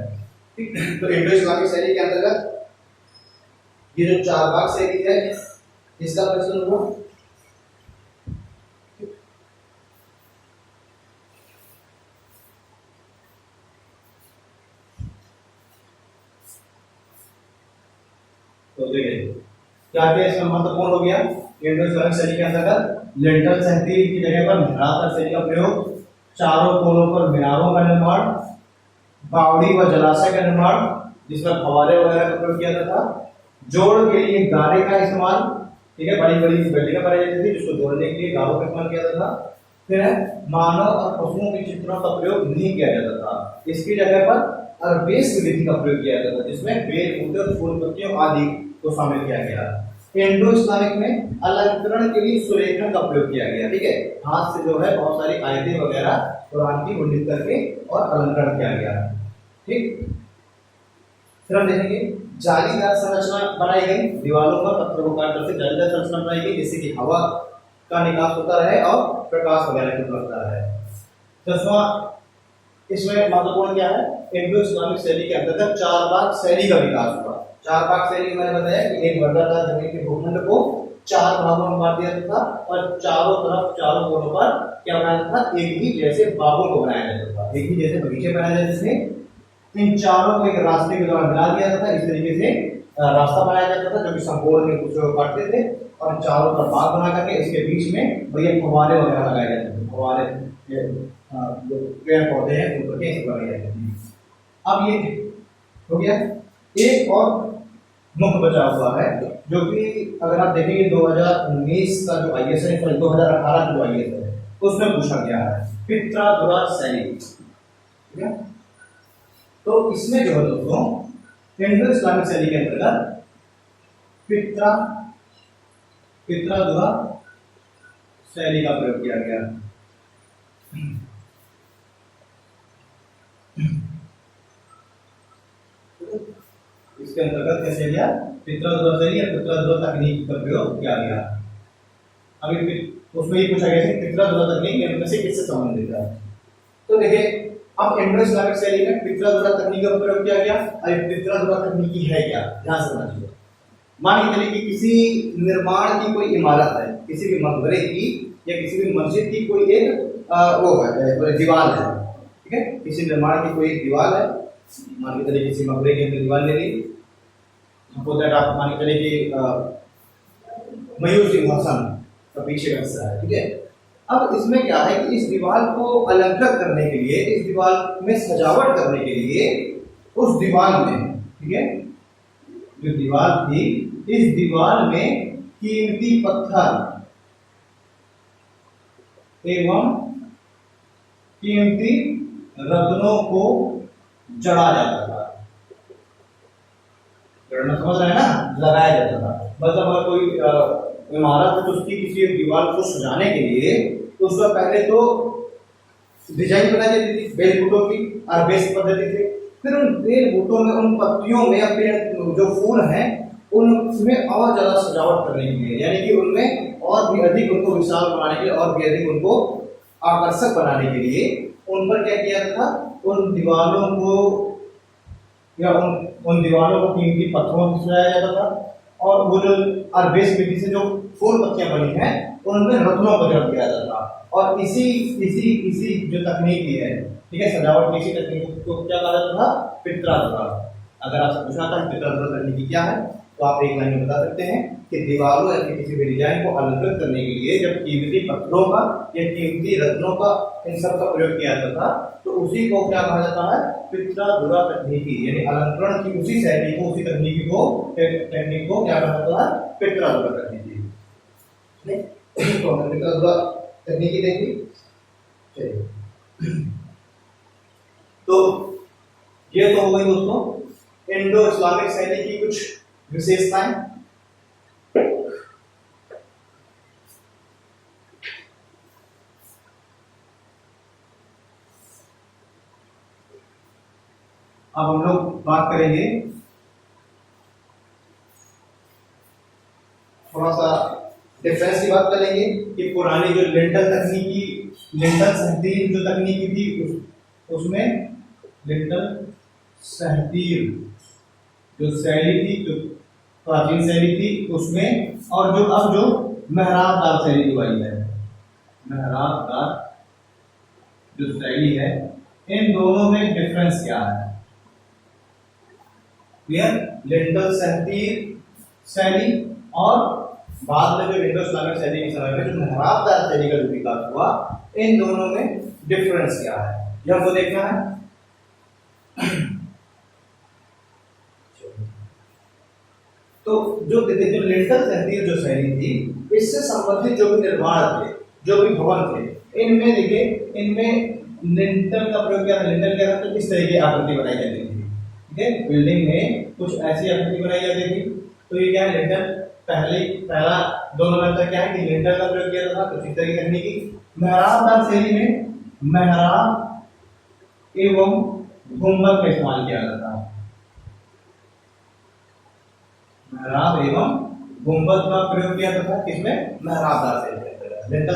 ठीक, तो इंडो इस्लामिक शैली के अंतर्गत ये जो 4 भाग शैली है, इसका प्रचलन हुआ। तो देखिए क्या क्या इसमें महत्वपूर्ण हो गया, इंडो इस्लामिक शैली के अंतर्गत लिंटल तहसील की जगह पर मिनार शैली का प्रयोग, चारों कोनों पर मीनारों का निर्माण, बावड़ी व जलाशय का निर्माण जिसमें फव्वारे वगैरह का प्रयोग किया जाता था, जोड़ के लिए गारे का इस्तेमाल। ठीक है, बड़ी बड़ी बिल्डिंगें बनाई जाती थी जिसको जोड़ने के लिए गारों का इस्तेमाल किया जाता था। फिर मानव और पशुओं के चित्रों का प्रयोग नहीं किया जाता था, इसकी जगह पर अर्बेस्क विधि का प्रयोग किया जाता था जिसमें बेल, बूटे और फूल पत्तियों आदि को शामिल किया गया। इंडो इस्लामिक में अलंकरण के लिए सुलेखन का प्रयोग किया गया। ठीक है, हाथ से जो है बहुत सारी आयतें वगैरह कुरान की उल्लेख करके और अलंकरण किया गया। ठीक, फिर हम देखेंगे जालीदार संरचना बनाई गई, दीवारों पर पत्थरों को काट करके जालीदार संरचना बनाई गई जिससे कि हवा का निकास होता रहे और प्रकाश वगैरह की होता रहे। 10वां इसमें महत्वपूर्ण क्या है, इंडो इस्लामिक शैली के अंतर्गत चार भाग शैली का विकास हुआ। चार भाग शैली मैंने बताया कि एक वर्गाकार जमीन के भूखंड को चार भागों में बांट दिया था और चारों तरफ चारों कोनों पर क्या बनाया था, एक ही जैसे बागों को बनाया जाता था, एक ही जैसे बगीचे बनाए जाते थे। इन चारों को एक रास्ते के द्वारा मिला दिया जाता था, इस तरीके से रास्ता बनाया जाता था जो कि संपूर्ण में दूसरे को काटते थे और चारों तरफ बाग बना करके इसके बीच में भैया फव्वारे वगैरह लगाए जाते थे। फव्वारे जो पेड़ पौधे हैं उन पर कैसे बनाए जाते थे। अब ये हो गया। एक और मुख्य बचा हुआ है जो कि अगर आप देखेंगे 2019 का जो आईएएस है, 2018 का जो आईएएस है उसमें पूछा गया है पित्रादुरा शैली। ठीक है, तो इसमें जो है दोस्तों इंडो इस्लामिक शैली के अंतर्गत पित्रादुरा शैली का प्रयोग किया गया। इसके अंतर्गत कैसे लिया, पित्रादुरा शैली या पित्रादुरा तकनीक का प्रयोग किया गया। अभी उसमें ये पूछा गया कि पित्रादुरा तकनीक इनमें से किससे संबंधित है। तो देखिए अब इंडो इस्लामिक शैली में पित्रादुरा तकनीक का प्रयोग किया गया। अब पित्रादुरा तकनीकी है क्या, ध्यान से समझिए। मान के चलिए कि किसी निर्माण की कोई इमारत है, किसी भी मकबरे की या किसी भी मस्जिद की कोई एक वो है दीवार है। ठीक है, किसी निर्माण की कोई एक दीवार है, मान के चलिए किसी मकबरे के अंदर दीवार ले ली, आप मान के चलिए कि मयूर सिंहासन का पीछे का हिस्सा है। ठीक है, अब इसमें क्या है कि इस दीवार को अलंकृत करने के लिए, इस दीवार में सजावट करने के लिए उस दीवार में, ठीक है, जो दीवार थी इस दीवार में कीमती पत्थर एवं कीमती रत्नों को जड़ा जाता था। जड़ना समझ रहे हैं ना, लगाया जाता था। मतलब अगर कोई इमारत है तो उसकी किसी दीवार को सजाने के लिए तो उसका पहले तो डिजाइन बनाई जाती थी बेल बूटों की, और बेस पद्धति थी। फिर उन बेल बूटों में, उन पत्तियों में, अपने जो फूल हैं उनमें और ज्यादा सजावट करने के लिए, यानी कि उनमें और भी अधिक उनको विशाल बनाने के लिए, और भी अधिक उनको आकर्षक बनाने के लिए उन पर क्या किया था, उन दीवारों को या उन दीवारों को कीमती पत्थरों से सजाया जाता था और वो जो अरबेस मिट्टी से जो फूल पत्तियां बनी हैं उनमें रत्नों को जड़ दिया जाता था। और इसी जो तकनीक है, ठीक है, सजावट की इसी तकनीक को क्या कहा जाता था, पित्रादुरा। अगर आपसे पूछा था पित्रादुरा तकनीक क्या है तो आप एक लाइन में बता सकते हैं कि दीवारों या किसी भी डिजाइन को अलंकृत करने के लिए जब कीमती पत्थरों का या कीमती रत्नों का इन सब का प्रयोग किया जाता था तो उसी को क्या कहा जाता है, पित्रादुरा तकनीकी, यानी अलंकरण की उसी शैली को, उसी तकनीकी को, टेक्निक को क्या कहा जाता है, पित्रादुरा तकनीकी। तो हमने पित्रादुरा तकनीकी देखी। चलिए, तो ये तो हो गई दोस्तों इंडो इस्लामिक शैली की कुछ विशेषताएं। अब हम लोग बात करेंगे थोड़ा सा डिफरेंस की बात करेंगे कि पुरानी जो लिंटल तकनीकी, लिंटल सहतीर जो तकनीकी थी उसमें लिंटल सहतीर जो शैली थी, जो प्राचीन शैली थी उसमें, और जो अब जो मेहराबदार शैली जो आई है, मेहराबदार जो शैली है, इन दोनों में डिफरेंस क्या है। क्लियर, लिंटल सहतीर शैली और बाद में जो इंडो इस्लामिक शैली के समय में जो मेहराबदार शैली का जो विकास हुआ, इन दोनों में डिफरेंस क्या है यह हमको देखना है। तो जो लिंटल सहतीर जो शैली थी, इससे संबंधित जो भी निर्माण थे, जो भी भवन थे, इनमें देखिए, इनमें लिंटल का प्रयोग किया था। लिंटल क्या था, तो इस तरह की आकृति बनाई जाती थी। ठीक है, बिल्डिंग में कुछ ऐसी आकृति बनाई जाती थी। तो ये क्या है, लिंटल पहला 2 नंबर तक क्या है कि लिंटर का प्रयोग किया जाता था, कुछ इस तरीके की तकनीकी। मेहराबदार शैली में मेहराब एवं गुंबद का इस्तेमाल किया जाता है। मेहराब एवं गुंबद का प्रयोग किया जाता है किसमें? मेहराबदार शैली के अंतर्गत। लिंटर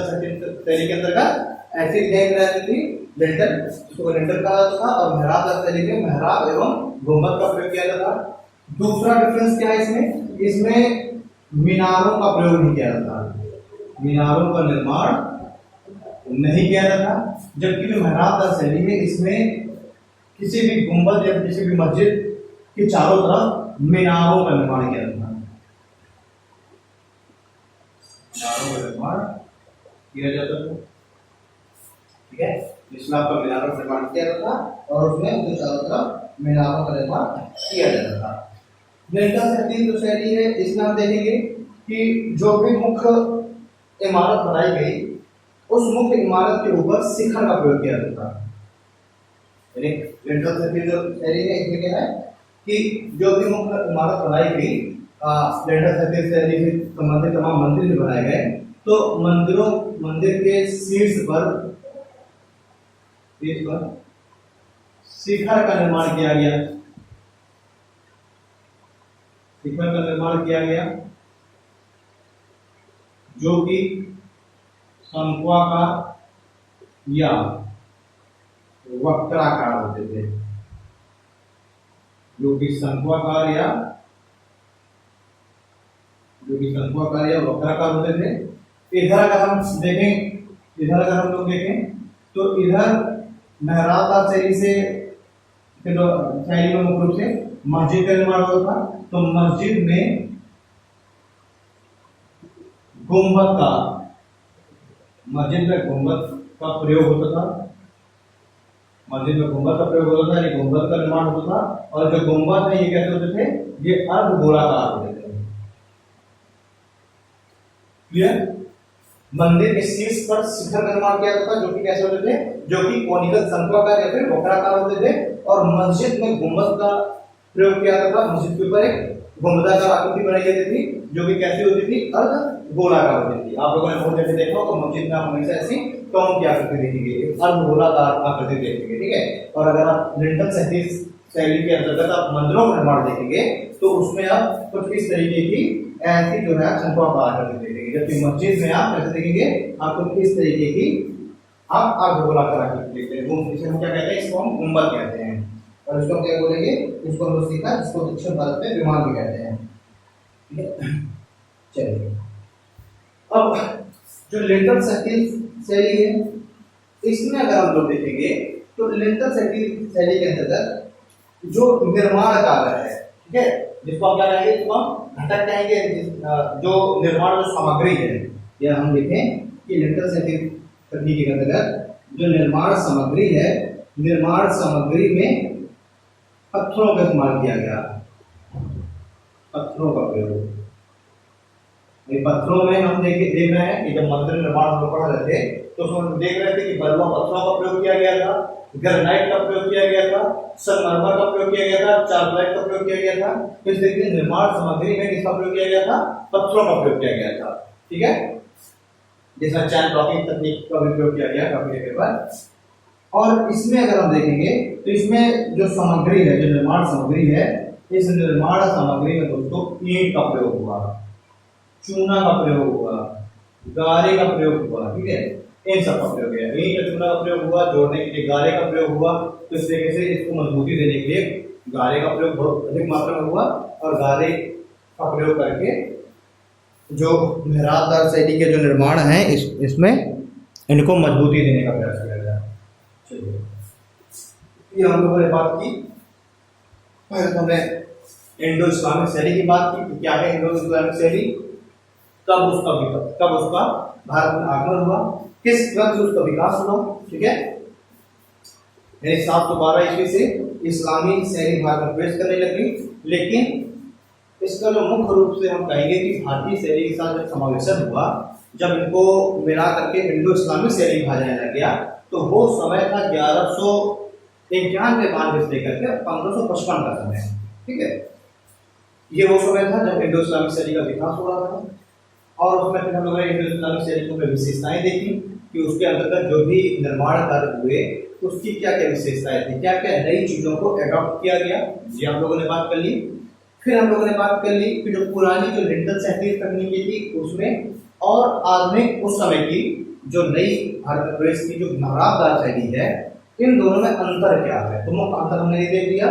शैली के अंतर्गत ऐसी डिजाइन रहती थी लिंटर, जिसको लिंटर कहा जाता था, और मेहराबदार शैली में मेहराब एवं गुंबद का प्रयोग किया जाता था। दूसरा डिफरेंस क्या है इसमें? इसमें मीनारों का प्रयोग नहीं किया जाता, मीनारों का निर्माण नहीं किया जाता। जबकि जो मेहराबदार शैली है इसमें किसी भी गुंबद या किसी भी मस्जिद के चारों तरफ मीनारों का निर्माण किया जाता है, मीनारों का निर्माण किया जाता था। ठीक है, जिसमें आपका मीनारों का निर्माण किया जाता था और उसमें जो चारों तरफ मीनारों का निर्माण किया जाता था। लिंटर शैली जो शैली है इसमें हम देखेंगे कि जो भी मुख्य इमारत बनाई गई उस मुख्य इमारत के ऊपर शिखर का प्रयोग किया जाता है। लिंटर शैली जो शैली है इसमें क्या है कि जो भी मुख्य इमारत बनाई गई लिंटर शैली से संबंधित तमाम मंदिर भी बनाए गए, तो मंदिर के शीर्ष पर शिखर का निर्माण किया गया, शिखर का निर्माण किया गया जो कि शंक्वाकार या वक्राकार होते थे, जो कि शंक्वाकार या वक्राकार होते थे। इधर अगर हम लोग देखें तो इधर मेहराबदार शैली से शैली में मुख्य रूप से मस्जिद का निर्माण होता था, तो मस्जिद में गुंबद का प्रयोग होता था, यानी गुंबद का निर्माण होता था। और जो गुंबद है ये कैसे होते थे? ये अर्धगोलाकार होते थे। क्लियर? मंदिर के शीर्ष पर शिखर का निर्माण किया जाता था जो कि कैसे होते थे? जो कि कोनिकल शंक्वाकार या फिर वक्राकार होते थे। और मस्जिद में गुंबद का प्रयोग किया जाता था, मस्जिद के ऊपर एक गुंबदाकार आकृति बनाई जाती थी जो कि कैसी होती थी? अर्धगोलाकार होती थी। आप लोगों ने बहुत जगह देखा तो मस्जिद में हमेशा ऐसी कौन की आकृति देखेंगे, अर्धगोलाकार आकृति देखेंगे। ठीक है, और अगर आप लिंटर शैली के अंतर्गत आप मंदिरों का निर्माण देखेंगे तो उसमें आप कुछ इस तरीके की ऐसी जो है शंक्वाकार आकृति देखेंगे, जबकि मस्जिद में आप कैसे देखेंगे? आपको इस तरीके की आप अर्धगोलाकार आकृति देखते हैं। इसे हम क्या कहते हैं? इसको हम गुंबद कहते हैं। और इसको क्या बोलेंगे? इसको हम सीखा जिसको दक्षिण भारत में विमान भी कहते हैं। ठीक है, चलिए अब जो लिंटर शैली है इसमें अगर हम लोग देखेंगे तो लिंटर शैली के अंतर्गत जो निर्माण कार्य है, ठीक है, जिसको हम क्या कहेंगे? इसको हम घटक कहेंगे, जो निर्माण जो सामग्री है, या हम देखें कि लिंटर शैली तकनीक के अंतर्गत जो निर्माण सामग्री है, निर्माण सामग्री में पत्थरों का इस्तेमाल किया गया, पत्थरों का प्रयोग। पत्थरों में हम देख रहे हैं कि जब मंदिर निर्माण हम पढ़ रहे थे तो उसमें देख रहे थे कि बलुआ पत्थरों का प्रयोग किया गया था, ग्रेनाइट का प्रयोग किया गया था, संगमरमर का प्रयोग किया गया था, चारकोलाइट का प्रयोग किया गया था। तो इस तरीके से निर्माण सामग्री में किसका प्रयोग किया गया था? पत्थरों का प्रयोग किया गया था। ठीक है, जिसमें चैन ब्लॉकिंग तकनीक का भी प्रयोग किया गया काफी जगह पर। और इसमें अगर हम देखेंगे तो इसमें जो सामग्री है, जो निर्माण सामग्री है, इस निर्माण सामग्री में दोस्तों ईंट का प्रयोग हुआ, चूना का प्रयोग हुआ, गारे का प्रयोग हुआ। ठीक है, इन सब का प्रयोग है। ईंट और चूना का प्रयोग हुआ, जोड़ने के लिए गारे का प्रयोग हुआ। तो इस तरीके से इसको मजबूती देने के लिए गारे का प्रयोग बहुत अधिक मात्रा में हुआ, और गारे का प्रयोग करके जो मेहराबदार शैली के जो निर्माण है इसमें इनको मजबूती देने का प्रयास किया गया। चलिए, ये हम लोगों ने बात की। पहले तो हमने इंडो इस्लामिक शैली की बात की कि क्या है इंडो इस्लामिक शैली, कब उसका भारत में आगमन हुआ, किस वक्त उसका विकास हुआ। ठीक है, 712 ईस्वी से इस्लामी शैली भारत में प्रवेश करने लगी। लेकिन इसका जो मुख्य रूप से हम कहेंगे कि भारतीय शैली के साथ जब समावेशन हुआ, जब इनको मिला करके इंडो इस्लामिक शैली कहा जाने लग गया, तो वो समय था 1191 से लेकर के 1555 का समय। ठीक है, ये वो समय था जब इंडो इस्लामिक शैली का विकास हो रहा था, और उसमें फिर हम लोगों ने इंडो इस्लामिक शैली में विशेषताएं देखी कि उसके अंतर्गत जो भी निर्माण कार्य हुए उसकी क्या क्या विशेषताएं थी, क्या क्या नई चीजों को एडॉप्ट किया गया, ये हम लोगों ने बात कर ली। फिर हम लोगों ने बात कर ली कि जो पुरानी जो लिंटल सहतीर तकनीकी थी उसमें और आधुनिक उस समय की जो नई भारत प्रदेश की जो नवाबदार शैली है, इन दोनों में अंतर क्या है। तो मुख्य अंतर हमने ये देख लिया,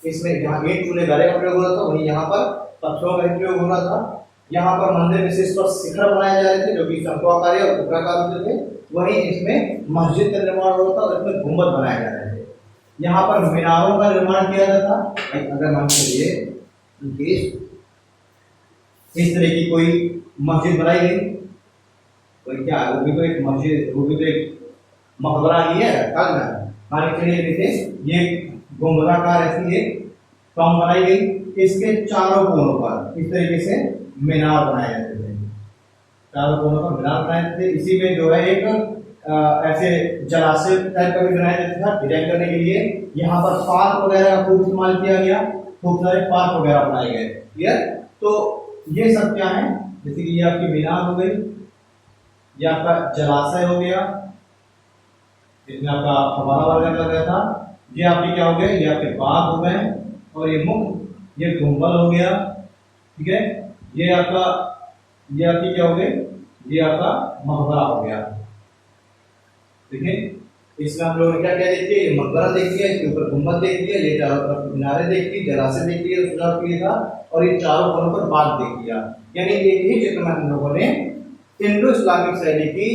इसमें यहाँ ईंट चूने गारे का प्रयोग हो रहा था, वहीं यहाँ पर पत्थरों का प्रयोग हो रहा था। यहाँ पर मंदिर विशेष पर शिखर बनाए जा रहे थे जो कि शंकुआकार और उपराकार होते थे, वहीं इसमें मस्जिद का निर्माण हो रहा था और इसमें गुंबद बनाए जा रहे थे। यहाँ पर मीनारों का निर्माण किया जाता था। अगर मान लीजिए इस तरह की कोई मस्जिद बनाई गई, तो क्या वो भी तो एक मस्जिद, वो भी तो एक मकबरा ही है, मान के चलिए देखिए ये गुंबदाकार ऐसी एक कम बनाई गई, इसके चारों कोनों पर इस तरीके से मीनार बनाए जाते थे, चारों कोनों पर मीनार बनाए जाते थे। इसी में जो है एक ऐसे जलाशय टाइप का भी बनाया जाता था डिजाइन करने के लिए। यहाँ पर पार्क वगैरह का खूब इस्तेमाल किया गया, खूब सारे पार्क वगैरह बनाए गए। क्लियर? तो ये सब क्या है, जैसे कि ये आपकी मीनार हो गई, ये आपका जलाशय हो गया, इसमें आपका फव्वारा वगैरह लगा था, ये आपके क्या हो गए, ये आपके बाग हो गए, और ये मुख, ये गुंबद हो गया। ठीक है, ये आपकी क्या हो गई, ये आपका मकबरा हो गया। देखिए इसमें हम लोगों ने क्या क्या देख लिया, ये मकबरा देख लिया, इसके ऊपर गुंबद देख लिया, ये चारों तरफ मीनारे देख ली, जलाशय देख लिया सुझाव के लिए था, और ये चारों कोनों पर बाग देख लिया। यानी एक ही चित्र में हम लोगों ने इंडो इस्लामिक शैली की,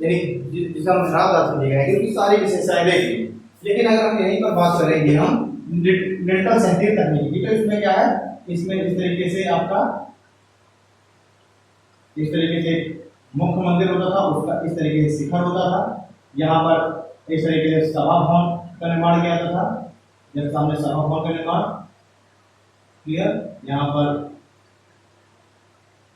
यानी जिसे हम दर्शन देख रहे हैं, उनकी सारी विशेषताएं देख ली। लेकिन अगर हम यहीं पर बात करेंगे हम लिंटल सहतीर तकनीक की, तो इसमें क्या है, इसमें इस तरीके से आपका इस तरीके से मुख्य मंदिर होता था, उसका इस तरीके से शिखर होता था, यहाँ पर इस तरीके से सभा भवन का निर्माण किया जाता था, जब सामने सभा भवन का निर्माण। क्लियर? यहाँ पर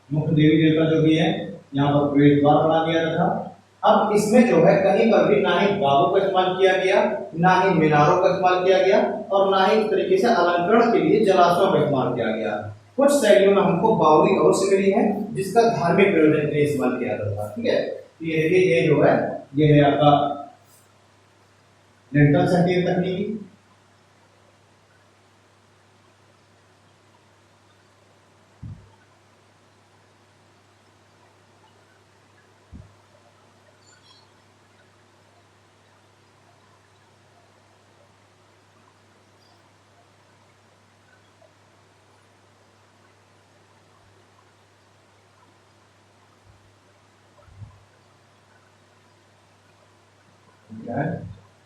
मुख्य देवी देवता जो भी है, यहाँ पर प्रवेश द्वार बना दिया जाता था। अब इसमें जो है कहीं पर भी ना ही बागों का इस्तेमाल किया गया, ना ही मीनारों का इस्तेमाल किया गया, और ना ही इस तरीके से अलंकरण के लिए जलाशयों का इस्तेमाल किया गया। कुछ शैलियों में हमको बावड़ी अवश्य मिली है जिसका धार्मिक प्रयोजन के लिए इस्तेमाल किया जाता था। ठीक है, तो ये देखिए, ये जो है ये है आपका लिंटल सहतीर तकनीकी।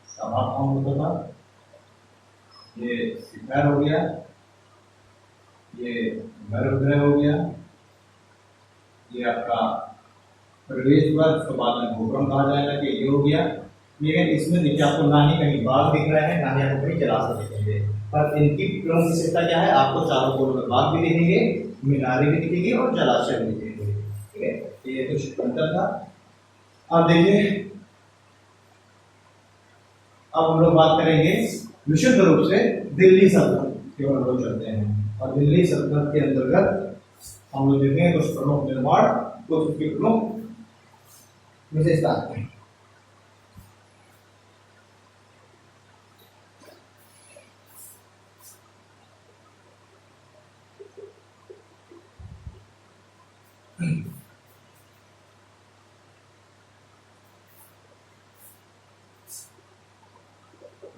सभा भवन होता था, ये शिखर हो गया, ये गर्भगृह हो गया, ये आपका प्रवेश द्वार, उसके बाद में गोपुरम कहा जाएगा कि ये हो गया। लेकिन इसमें देखिए आपको ना ही कहीं बाग दिख रहा है, ना ही आपको कहीं जलाशय दिखेंगे, पर इनकी प्रमुख विशेषता क्या है, आपको चारों कोनों में बाग भी दिखेंगे, मीनारे भी दिखेंगे और जलाशय भी दिखेंगे। ठीक है, ये कुछ अंतर था। अब देखिए, अब हम लोग बात करेंगे विशुद्ध रूप से दिल्ली सल्तनत की ओर हम लोग चलते हैं, और दिल्ली सल्तनत के अंतर्गत हम लोग देखेंगे कुछ प्रमुख निर्माण, कुछ उसकी प्रमुख विशेषताएं।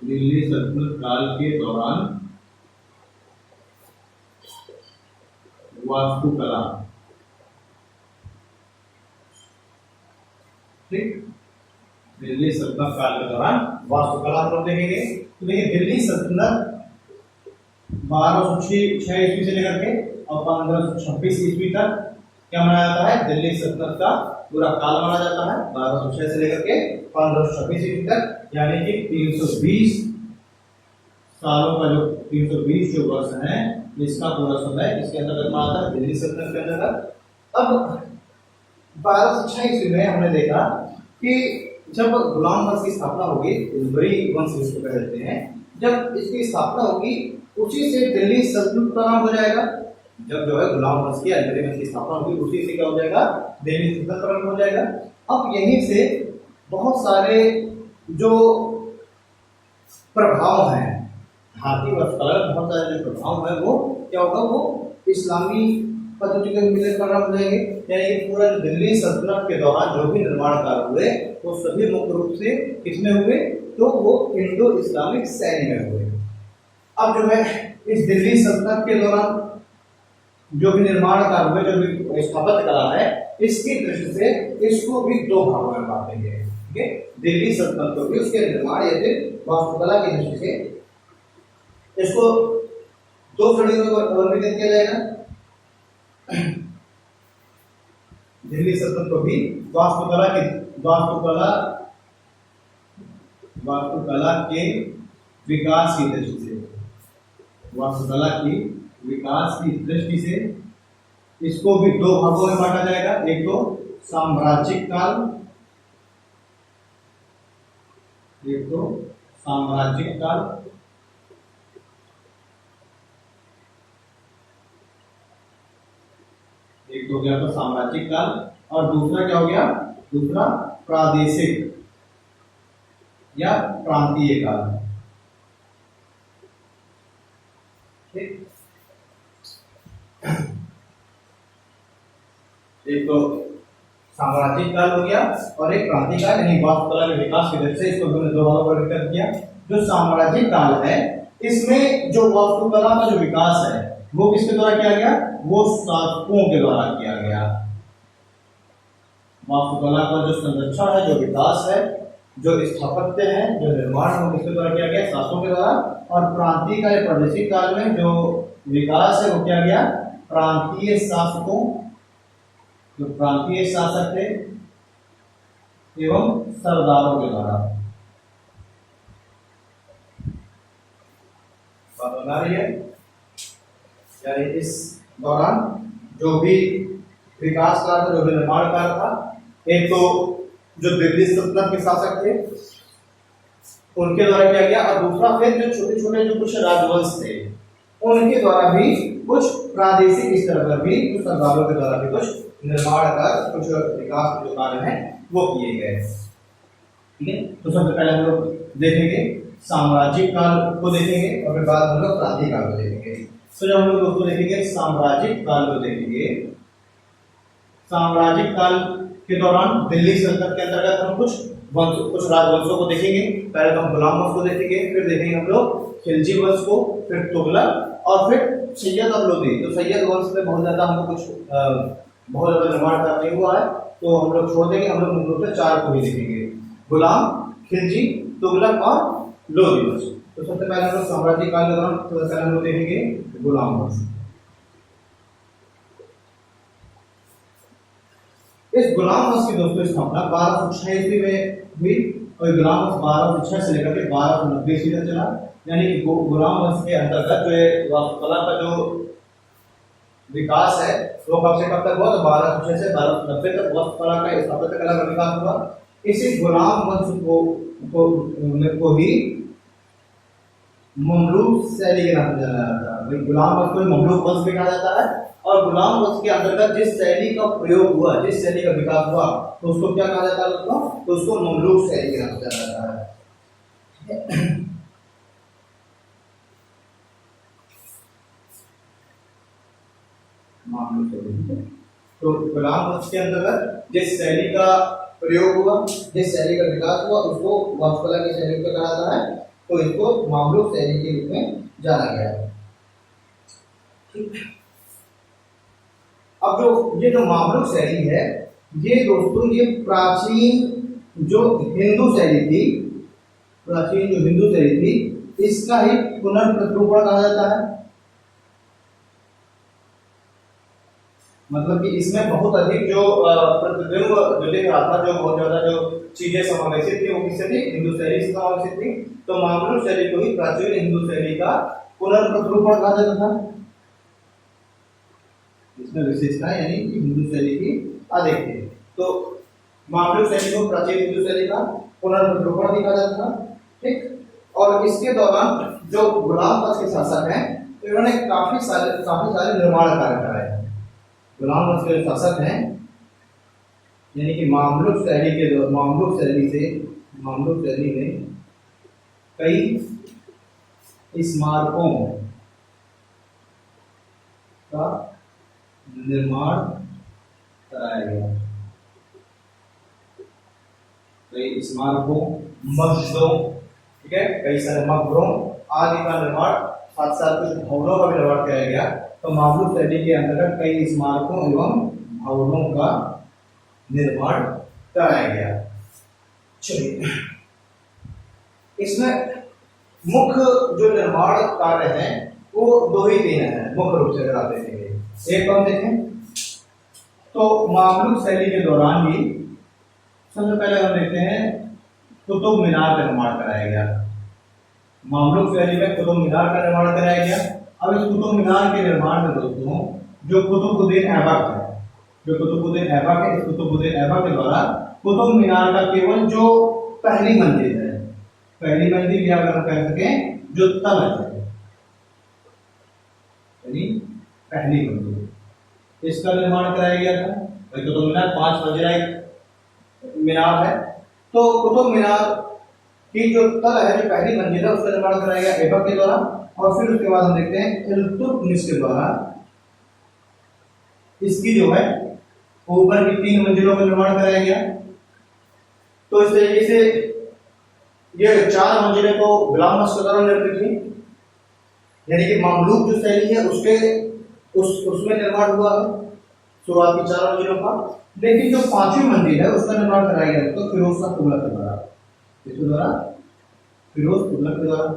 दिल्ली सल्तनत काल के दौरान वास्तुकला, ठीक, दिल्ली सल्तनत काल के दौरान वास्तुकला हम लोग देखेंगे। तो देखिए दिल्ली सल्तनत 1206 ईस्वी से लेकर के और 1526 ईस्वी तक क्या माना जाता है, दिल्ली सल्तनत का पूरा काल माना जाता है, 1206 से लेकर के 1526 ईस्वी तक, यानी कि 320 सालों का जो 320 जो वर्ष है, इसका पूरा समय इसके अंतर्गत माना जाता है, दिल्ली सल्तनत के अंतर्गत। अब 1206 ईस्वी में हमने देखा कि जब गुलाम वंश की स्थापना होगी, उलबरी वंश इसको कहते हैं, जब इसकी स्थापना होगी उसी से दिल्ली सल्तनत का नाम हो जाएगा। जब जो है गुलाम वंश की अल्पमत की स्थापना हुई, उसी से क्या हो जाएगा, दिल्ली सल्तनत प्रारंभ हो जाएगा। अब यहीं से बहुत सारे जो प्रभाव हैं भारतीय वास्तुकला में, बहुत सारे जो प्रभाव है वो क्या होगा, वो इस्लामी पद्धति के मिलकर प्रारंभ हो जाएंगे। यानी कि पूरा जो दिल्ली सल्तनत के दौरान जो भी निर्माण कार्य हुए वो सभी मुख्य रूप से किसमें हुए, तो वो इंडो इस्लामिक शैली में हुए। अब जो है इस दिल्ली सल्तनत के दौरान जो भी निर्माण कार्य हुए, जो भी स्थापत्य कला है, इसकी दृष्टि से इसको भी दो भागों में बांटेंगे। ठीक है, दिल्ली सल्तनत को भी उसके निर्माण या फिर वास्तुकला की दृष्टि से इसको दो श्रेणियों में वर्गीकृत किया जाएगा। दिल्ली सल्तनत को भी वास्तुकला के विकास की दृष्टि से, वास्तुकला की विकास की दृष्टि से इसको भी दो भागों में बांटा जाएगा। एक तो साम्राज्यिक काल, एक तो साम्राज्यिक काल, एक तो हो गया तो साम्राज्यिक काल, और दूसरा क्या हो गया, दूसरा प्रादेशिक या प्रांतीय काल। ठीक, एक तो साम्राज्यिक काल हो गया और एक प्रांतीय काल, यानी वास्तुकला के विकास की दृष्टि से इसको हमने दो भागों में वर्गीकृत किया। जो साम्राज्यिक काल है, इसमें जो वास्तुकला का जो विकास है वो किसके द्वारा किया गया, वो शासकों के द्वारा किया गया। वास्तुकला का जो संरक्षण है, जो विकास है, जो स्थापत्य है, जो निर्माण है, वो किसके द्वारा किया गया, शासकों के द्वारा। और प्रांतीय काल, प्रादेशिक काल में जो विकास है वो किया गया प्रांतीय शासकों, जो प्रांतीय शासक थे एवं सरदारों के द्वारा। बात बना रही है, यानी इस दौरान जो भी विकास कार्य था, जो भी निर्माण कार्य था, एक तो जो दिल्ली सल्तनत के शासक थे उनके द्वारा किया गया, और दूसरा फिर जो छोटे छोटे जो कुछ राजवंश थे उनके द्वारा भी, कुछ प्रादेशिक स्तर पर भी कुछ सरदारों के द्वारा भी कुछ निर्माण कार्य, कुछ विकास जो कार्य हैं वो किए गए। ठीक है, तो सबसे पहले हम लोग देखेंगे साम्राज्यिक काल को देखेंगे और फिर बाद हम लोग प्रांतीय काल को देखेंगे। तो जब हम लोग दोस्तों देखेंगे साम्राज्यिक काल को देखेंगे, साम्राज्यिक काल के दौरान दिल्ली सल्तनत के अंतर्गत हम कुछ राजवंशों को देखेंगे। पहले तो हम गुलाम वंश को देखेंगे, फिर देखेंगे हम लोग खिलजी वंश को, फिर तुगलक और फिर सैयद और लोधी। तो सैयद वंश में बहुत ज्यादा हमको बहुत ज्यादा निर्माण कार्य नहीं हुआ है, तो हम लोग छोड़ देंगे। हम लोग मुख्य रूप से चार को ही देखेंगे, गुलाम, खिलजी, तुगलक और लोधी वंश। तो सबसे पहले हम लोग साम्राज्यिक काल के दौरान पहले हम लोग देखेंगे गुलाम वंश। इस गुलाम वंश की दोस्तों स्थापना 1206 ईस्वी में हुई, और गुलाम वंश 1206 से लेकर के 1290 ईस्वी तक चला। यानी कि गुलाम वंश के अंतर्गत जो वास्तुकला का जो विकास है वो कब से कब तक हुआ, तो 1206 से 1290 तक वास्तुकला का, स्थापत्य कला का विकास हुआ। इसी गुलाम वंश को ही ममलूक शैली के नाम से जाना जाता है। गुलाम वंश को ममलूक वंश भी कहा जाता है, और गुलाम वंश के अंतर्गत जिस शैली का प्रयोग हुआ, जिस शैली का विकास हुआ, तो उसको क्या कहा जाता है दोस्तों, तो उसको ममलूक शैली के नाम से जाना जाता है। तो गुलाम वंश के अंतर्गत जिस शैली का प्रयोग हुआ, जिस शैली का विकास हुआ, उसको वास्तुकला की शैली को कहा जाता है, तो इसको मामलूक शैली के रूप में जाना गया है। अब ये जो मामलूक शैली है, ये दोस्तों ये प्राचीन जो हिंदू शैली थी, प्राचीन जो हिंदू शैली थी, इसका ही पुनर्प्रतिरूपण कहा जाता है। मतलब कि इसमें बहुत अधिक जो प्रतिबिंब जो दिख रहा था, जो बहुत ज्यादा जो चीजें समावेशित थी, वो किससे थी, हिंदू शैली से समावेशित थी। तो मामलूक शैली को ही प्राचीन हिंदू शैली का पुनर्प्रतिरूपण कहा जाता था। इसमें विशेषता यानी कि हिंदू शैली की अधिक थी, तो मामलूक शैली को प्राचीन हिंदू शैली का पुनर्प्रतिरूपण भी कहा जाता था। ठीक, और इसके दौरान जो गुलाम वंश के शासक हैं, तो इन्होंने काफी सारे निर्माण कार्य कराए। गुलाम अहमद के शासक हैं, यानी कि मामलुक शैली में कई स्मारकों का निर्माण कराया गया। कई स्मारकों, मस्जिदों, ठीक है, कई सारे मकबरों आदि का निर्माण, साथ साथ कुछ भवनों का भी निर्माण किया गया। तो मामलुक शैली के अंतर्गत कई स्मारकों एवं भवनों का निर्माण कराया गया। चलिए, इसमें मुख्य जो निर्माण कार्य हैं वो दो ही तीन हैं मुख्य रूप से, अगर आप देखेंगे। एक हम देखें तो मामलुक शैली के दौरान ही सबसे पहले हम देखते हैं कुतुब मीनार का निर्माण कराया गया। मामलुक शैली में कुतुब मीनार का निर्माण कराया गया। अब इस कुतुब मीनार के निर्माण में दोस्तों जो कुतुबुद्दीन ऐबक है, इस कुतुबुद्दीन ऐबक के द्वारा कुतुब मीनार का केवल जो पहली मंजिल है, या अगर हम कह सकें जो तल है, यानी पहली मंजिल, इसका निर्माण कराया गया था। कुतुब मीनार 5 मंजिला एक मीनार है, तो कुतुब मीनार की जो तल है, जो पहली मंजिल है, उसका निर्माण कराया गया ऐबक के द्वारा। और फिर उसके बाद हम देखते हैं इल्तुतमिश के द्वारा इसकी जो है ऊपर की 3 मंजिलों का निर्माण कराया गया। तो इस तरीके से ये 4 मंजिलें तो गुलाम अहमद के द्वारा निर्मित हुई, यानी कि मामलुक जो शैली है उसमें निर्माण हुआ है शुरुआत की 4 मंजिलों का। लेकिन जो 5वीं मंजिल है उसका निर्माण कराया गया तो फिरोज शाह तुगलक के द्वारा, इसके द्वारा फिरोज तुगलक के द्वारा।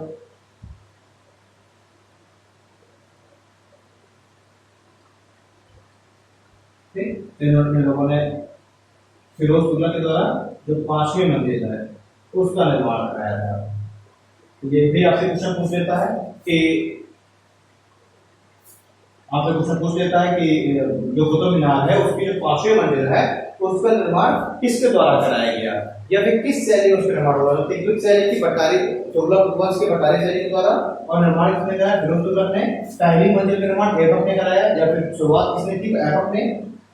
लोगों ने फिरोज तुगलक के द्वारा जो 5वीं मंजिल है उसका निर्माण कराया था। ये भी आपसे क्वेश्चन पूछ लेता है कि जो कुतुब मीनार है उसकी जो 5वीं मंजिल है उसका निर्माण किसके द्वारा कराया गया, या फिर किस शैली में उसका निर्माण हुआ। तिगलक शैली की बटारी, तुगलक वंश की बटारी शैली के द्वारा, और निर्माण किसने कराया, फिरोज तुगलक ने। पहली मंजिल का निर्माण ऐबक ने कराया, या फिर शुरुआत किसने की, ऐबक ने।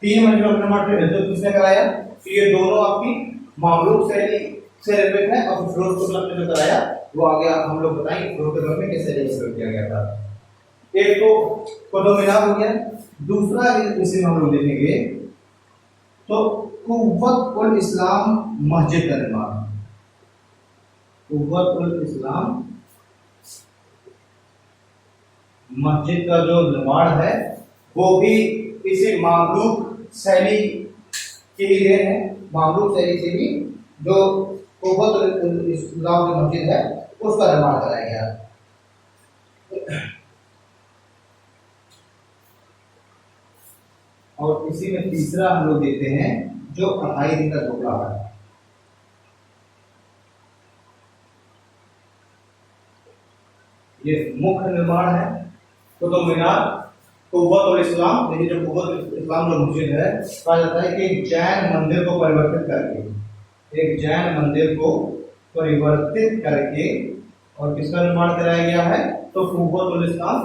3 मंजिलों का निर्माण फिर इल्तुतमिश ने कराया। तो ये दोनों आपकी मामलुक शैली से रिलेटेड है, और फिरोज तुगलक ने जो कराया वो आगे हम लोग बताएंगे फिरोज तुगलक में किस शैली से किया गया था। एक तो कुतुब मीनार हो गया, दूसरा इसे हम लोग देखेंगे तो कुव्वत उल इस्लाम मस्जिद का निर्माण। कुव्वत उल इस्लाम मस्जिद का जो निर्माण है वो भी इसी मामलुक शैली की ही देन है। मामलुक शैली से भी जो कुव्वत उल इस्लाम जो मस्जिद है उसका निर्माण कराया गया। और इसी में तीसरा हम लोग देते हैं जो 2.5 दिन का झोपड़ा है। ये मुख्य निर्माण है कुतुब मीनार, कुव्वत उल इस्लाम। देखिए जो कुव्वत उल इस्लाम जो मस्जिद है, कहा जाता है कि एक जैन मंदिर को परिवर्तित करके और किसका निर्माण कराया गया है, तो कुव्वत उल इस्लाम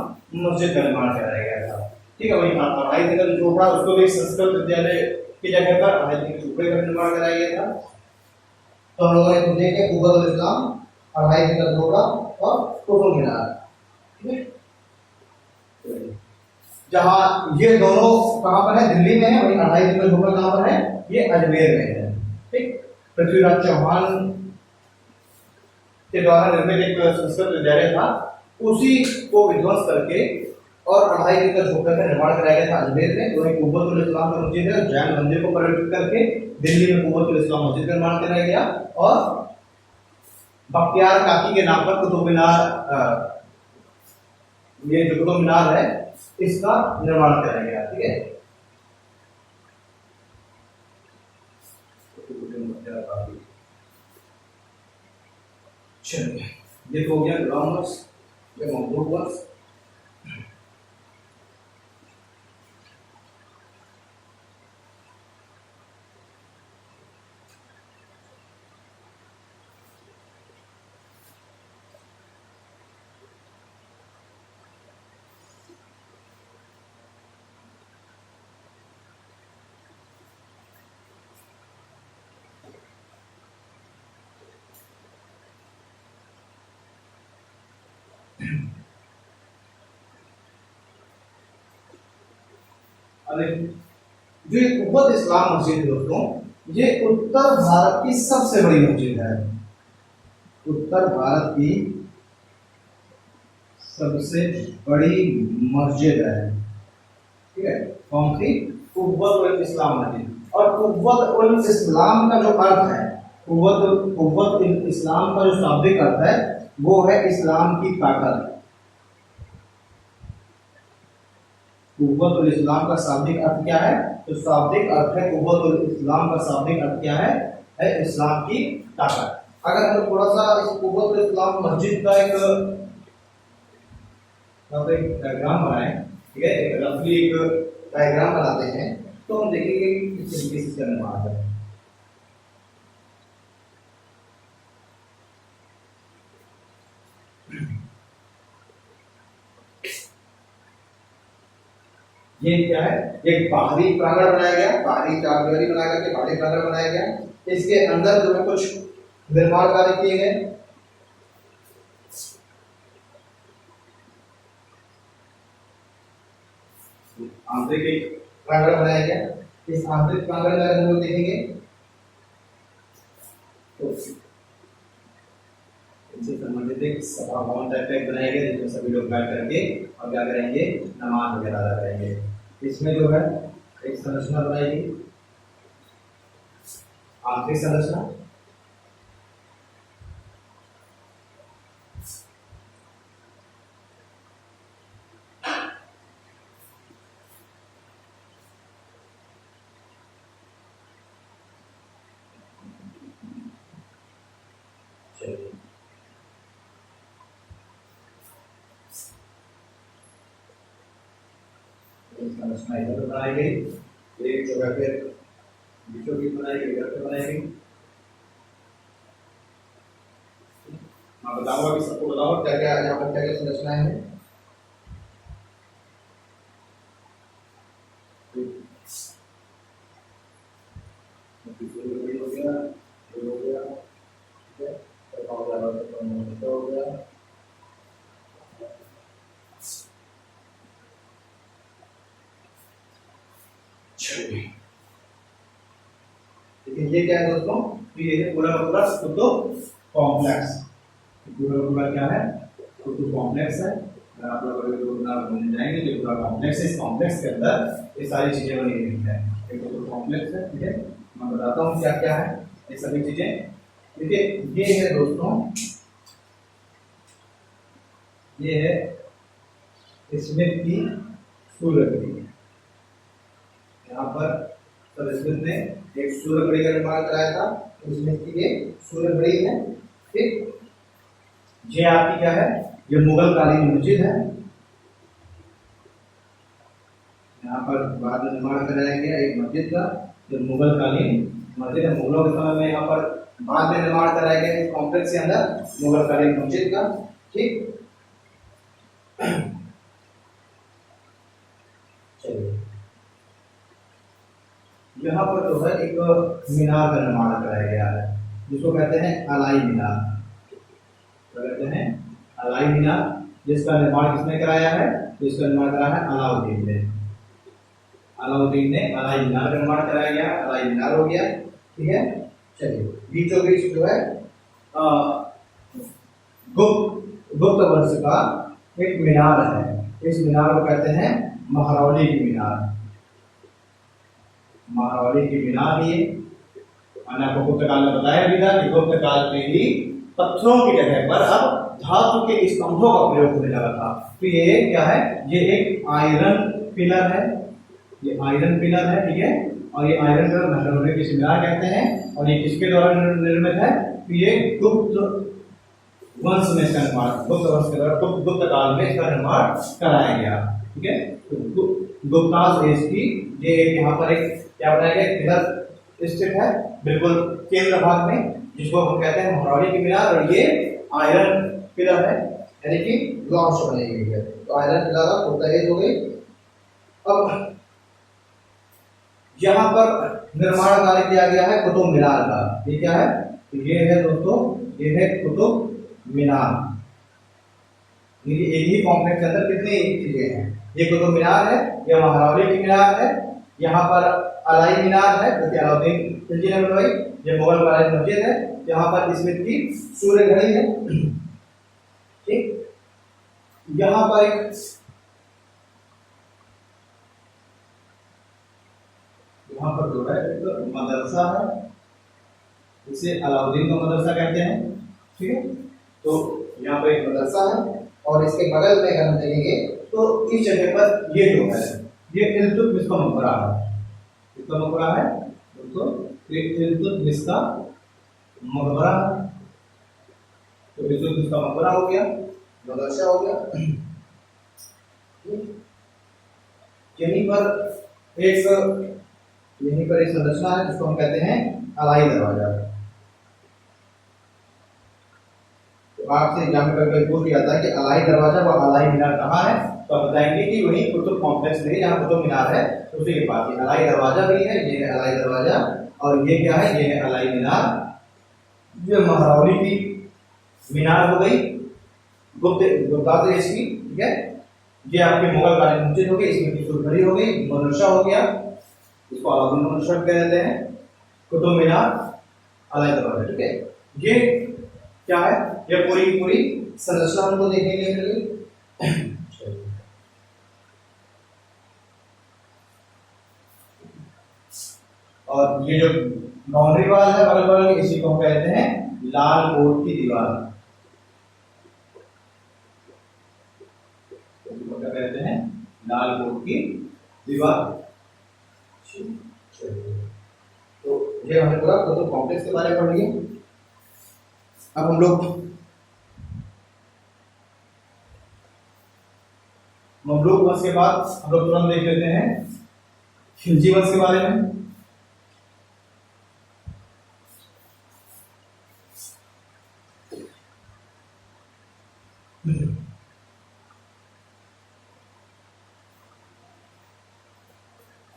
मस्जिद का निर्माण कराया गया था। ठीक है, वही 2.5 दिन का जो झोपड़ा उसको भी संस्कृत विद्यालय की जगह पर 2.5 दिन के झोपड़े का निर्माण कराया गया था। तो हम लोगों ने देखे कुव्वत उल इस्लाम, 2.5 दिन का झोपड़ा और कुतुब मीनार। ठीक है, जहां ये दोनों कहां पर है, दिल्ली में है, वही 2.5 दिन का झोपड़ा कहां पर है, ये अजमेर में है। ठीक, पृथ्वीराज चौहान के द्वारा निर्मित एक संस्कृत विद्यालय था, उसी को विध्वंस करके और 2.5 दिन का झोपड़ा का निर्माण कराया गया था अजमेर में। वही कुव्वत उल इस्लाम का मस्जिद है, जैन मंदिर को परिवर्तित करके दिल्ली में कुव्वत उल इस्लाम मस्जिद का निर्माण कराया गया, और बख्तियार काकी के नाम पर कुतुब मीनार, ये जो कुतुब मीनार है इसका निर्माण कराया गया। ठीक है, चलिए ये हो गया गुलाम वंश या ममलूक वंश। अरे जो ये कुव्वत इस्लाम मस्जिद है दोस्तों, ये उत्तर भारत की सबसे बड़ी मस्जिद है। उत्तर भारत की सबसे बड़ी मस्जिद है, ठीक है। कौन सी? कुव्वत उल इस्लाम मस्जिद। और कुव्वत उल इस्लाम का जो अर्थ है, कुव्वत उल इस्लाम का जो शाब्दिक अर्थ है वो है इस्लाम की ताकत। कुव्वत उल इस्लाम का शाब्दिक अर्थ क्या है? तो शाब्दिक अर्थ है कुव्वत उल इस्लाम का शाब्दिक अर्थ क्या है? इस्लाम की ताकत। अगर हम थोड़ा सा इस कुव्वत उल इस्लाम मस्जिद का एक डायग्राम बनाए, ठीक है, एक रफली एक डायग्राम बनाते हैं, तो हम देखेंगे कि किस तरीके से इसका निर्माण है। ये क्या है? एक बाहरी प्रांगण बनाया गया, बाहरी चारदीवारी बनाया गया, बाहरी प्रांगण बनाया गया। इसके अंदर जो है कुछ निर्माण कार्य किए गए। आंतरिक प्रांगण बनाया गया। इस आंतरिक प्रांगण में हम लोग देखेंगे तो इनसे संबंधित एक सभा भवन टाइप का बनाया गया, जिसमें सभी लोग बैठ करके और क्या करेंगे? नमाज वगैरह अदा करेंगे। इसमें जो है एक संरचना बनाएगी, आंतरिक संरचना। संरचना इधर बनाई गई, एक जगह पे बीचों बीच बनाई गई, इधर पे बनाई गई। मैं बताऊंगा कि सबको बताऊंगा क्या क्या यहाँ पर क्या क्या संरचनाएं हैं। लेकिन ये क्या है दोस्तों? ये है पूरा का पूरा कुतुब कॉम्प्लेक्स। पूरा का पूरा क्या है? कुतुब कॉम्प्लेक्स है। अगर आप लोग घूमने जाएंगे तो पूरा कॉम्प्लेक्स है। इस कॉम्प्लेक्स के अंदर ये सारी चीजें बनी हुई है। एक कुतुब कॉम्प्लेक्स है, ठीक है। मैं बताता हूँ क्या क्या है ये सभी चीजें। देखिए ये है दोस्तों, ये है स्मिथ की सूर्यघड़ी। यहाँ पर सर स्मिथ ने एक सूर्यघड़ी का निर्माण कराया था। स्मिथ की ये सूर्यघड़ी है, ठीक। ये आपकी क्या है? ये मुगल कालीन मस्जिद है। यहाँ पर बाद में निर्माण कराया गया एक मस्जिद का, जो मुगल कालीन मस्जिद है। मुगलों के समय में यहाँ पर बाद में निर्माण कराया गया इस कॉम्प्लेक्स के अंदर मुगल कालीन मस्जिद का, ठीक। चलिए यहाँ पर जो है एक मीनार का निर्माण कराया गया है, जिसको कहते हैं अलाई मीनार। कहते हैं अलाई मीनार, जिसका निर्माण किसने कराया है? तो इसका निर्माण कराया है अलाउद्दीन ने। अलाउद्दीन ने अलाई मीनार का निर्माण कराया गया, अलाई मीनार हो गया, ठीक है। चलिए बीचों बीच जो है गुप्त वंश का एक मीनार है। इस मीनार को कहते हैं महरौली की मीनार। महरौली की मीनार ये मैंने आपको गुप्त काल में बताया भी था कि गुप्त काल में ही पत्थरों की जगह पर अब धातु के स्तंभों का प्रयोग होने लगा था। तो ये क्या है? ये एक आयरन पिलर है। ये आयरन पिलर है, ठीक है। और ये आयरन पिलर महरौली की मीनार कहते हैं। और ये किसके द्वारा निर्मित है? तो ये गुप्त वंश में इसका निर्माण, गुप्त वंश के द्वारा गुप्त काल में इसका निर्माण कराया गया, ठीक है। तो गुप्तास एज की ये यहाँ पर एक क्या बनाया गया? पिलर स्थित है बिल्कुल केंद्र भाग में, जिसको हम कहते हैं महरौली की मीनार। और ये आयरन पिलर है, यानी कि लॉन्च बनी हुई है। तो आयरन पिलर का गुप्तास हो गई। अब यहाँ पर निर्माण कार्य किया गया है कुतुब मीनार का। ये क्या है? तो ये है दोस्तों, ये है कुतुब मीनार। एक ही कॉम्प्लेक्स के अंदर कितनी चीजें हैं, ये कुतुब मीनार है, ये महारावली की मीनार है, यहाँ पर अलाई मीनार है जो कि अलाउद्दीन खिलजी ने बनवाई, ये मुगल मराठी मस्जिद है, यहाँ पर स्मिथ की सूर्य घड़ी है, ठीक। यहाँ पर एक यहाँ पर जो है एक मदरसा है, इसे अलाउद्दीन का मदरसा कहते हैं, ठीक है। तो यहाँ पर एक मदरसा है और इसके बगल में अगर हम देखेंगे तो इस जगह पर ये जो है ये इल्तुतमिश का मकबरा है, इसका मकबरा है दोस्तों, इल्तुतमिश का मकबरा, तो इल्तुतमिश का मकबरा हो गया, मदरसा हो गया। यहीं पर एक संरचना है जिसको हम कहते हैं अलाई दरवाजा। तो आपसे एग्जाम में कभी पूछ लिया था कि अलाई दरवाजा व अलाई मीनार कहाँ है, तो आप बताएंगे कि वही कुतुब कॉम्प्लेक्स में जहाँ कुतुब मीनार है उसी के पास अलाई दरवाजा भी है, ये है अलाई दरवाजा, और ये क्या है, ये है अलाई मीनार। ये महारावली की मीनार हो गई, गुप्ता देश की, ठीक है। ये आपके मुगल कालीन मस्जिद हो गई, इसमें की सूर्य घड़ी हो गई, मदरसा हो गया, इसको अलाउद्दीन मदरसा कह देते हैं, कुतुब मीनार, अलाई दरवाजा, ठीक है। ये क्या है, ये पूरी संरचना हमको देखने के लिए मिली। और ये जो बाउंड्री वाल है बगल बगल, इसी को हम कहते हैं लाल कोट की दीवार, क्या कहते हैं, लाल कोट की दीवार। तो ये हमने पूरा कुतुब कॉम्प्लेक्स के बारे में पढ़ लिया। अब हम लोग ममलूक वंश के बाद हम लोग तुरंत देख लेते हैं खिलजी वंश के बारे में।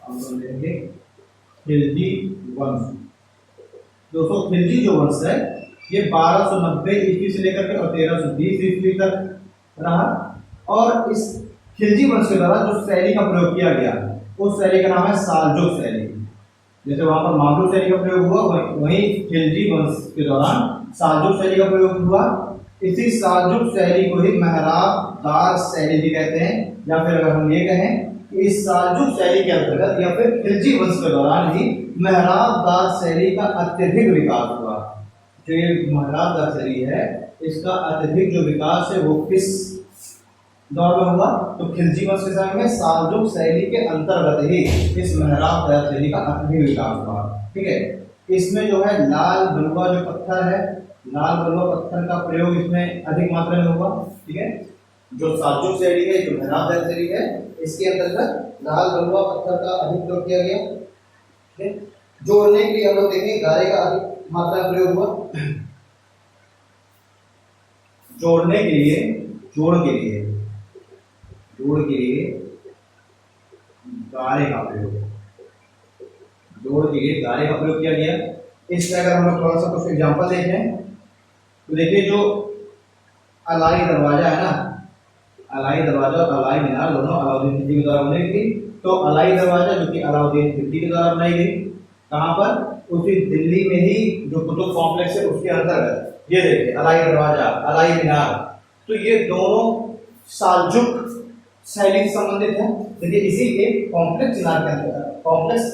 हम लोग देखेंगे खिलजी वंश। दोस्तों खिलजी जो वंश है ये 1290 ईस्वी से लेकर के और 1320 ईस्वी तक रहा, और इस खिलजी वंश के द्वारा जो शैली का प्रयोग किया गया उस शैली का नाम है सालजुक शैली। जैसे वहां पर मामलुक शैली का प्रयोग हुआ, वहीं खिलजी वंश के दौरान सालजुक शैली का प्रयोग हुआ। इसी सालजुक शैली को ही मेहराबदार शैली भी कहते हैं, या फिर अगर हम ये कहें कि इस सालजुक शैली के अंतर्गत या फिर खिलजी वंश के दौरान ही मेहराबदार शैली का अत्यधिक विकास हुआ। जो ये मेहराबदार शैली है इसका अत्यधिक जो विकास है वो किस दौर में हुआ, तो खिलजी वंश के समय में सालजुक शैली के अंतर्गत ही इस मेहराबदार शैली का अत्यधिक विकास हुआ, ठीक है। इसमें जो है लाल बलुआ जो पत्थर है, लाल बलुआ पत्थर का प्रयोग इसमें अधिक मात्रा में हुआ, ठीक है। जो सालजुक शैली है, जो मेहराबदार शैली है, इसके अंतर्गत लाल बलुआ पत्थर का अधिक प्रयोग किया गया, ठीक है। जोड़ने के लिए हम लोग देखें गारे का अधिक मात्रा में प्रयोग हुआ, जोड़ने के लिए जोड़ के लिए गारे का प्रयोग, जोड़ के लिए गारे का प्रयोग किया गया। इसमें अगर हम लोग थोड़ा सा कुछ एग्जांपल देखें तो देखिए जो अलाई दरवाजा है ना, अलाई दरवाजा और अलाई मीनार दोनों अलाउद्दीन खिलजी के द्वारा बनाई गई। तो अलाई दरवाजा जो कि अलाउद्दीन खिलजी के द्वारा बनाई गई, कहाँ पर, उसी दिल्ली में ही जो कुतुब कॉम्प्लेक्स है उसके अंतर्गत। ये देखिए अलाई दरवाजा, अलाई मीनार, तो ये दोनों सालजुक शैली से संबंधित है। देखिए इसी एक कॉम्प्लेक्स मीनार के अंतर्गत, कॉम्प्लेक्स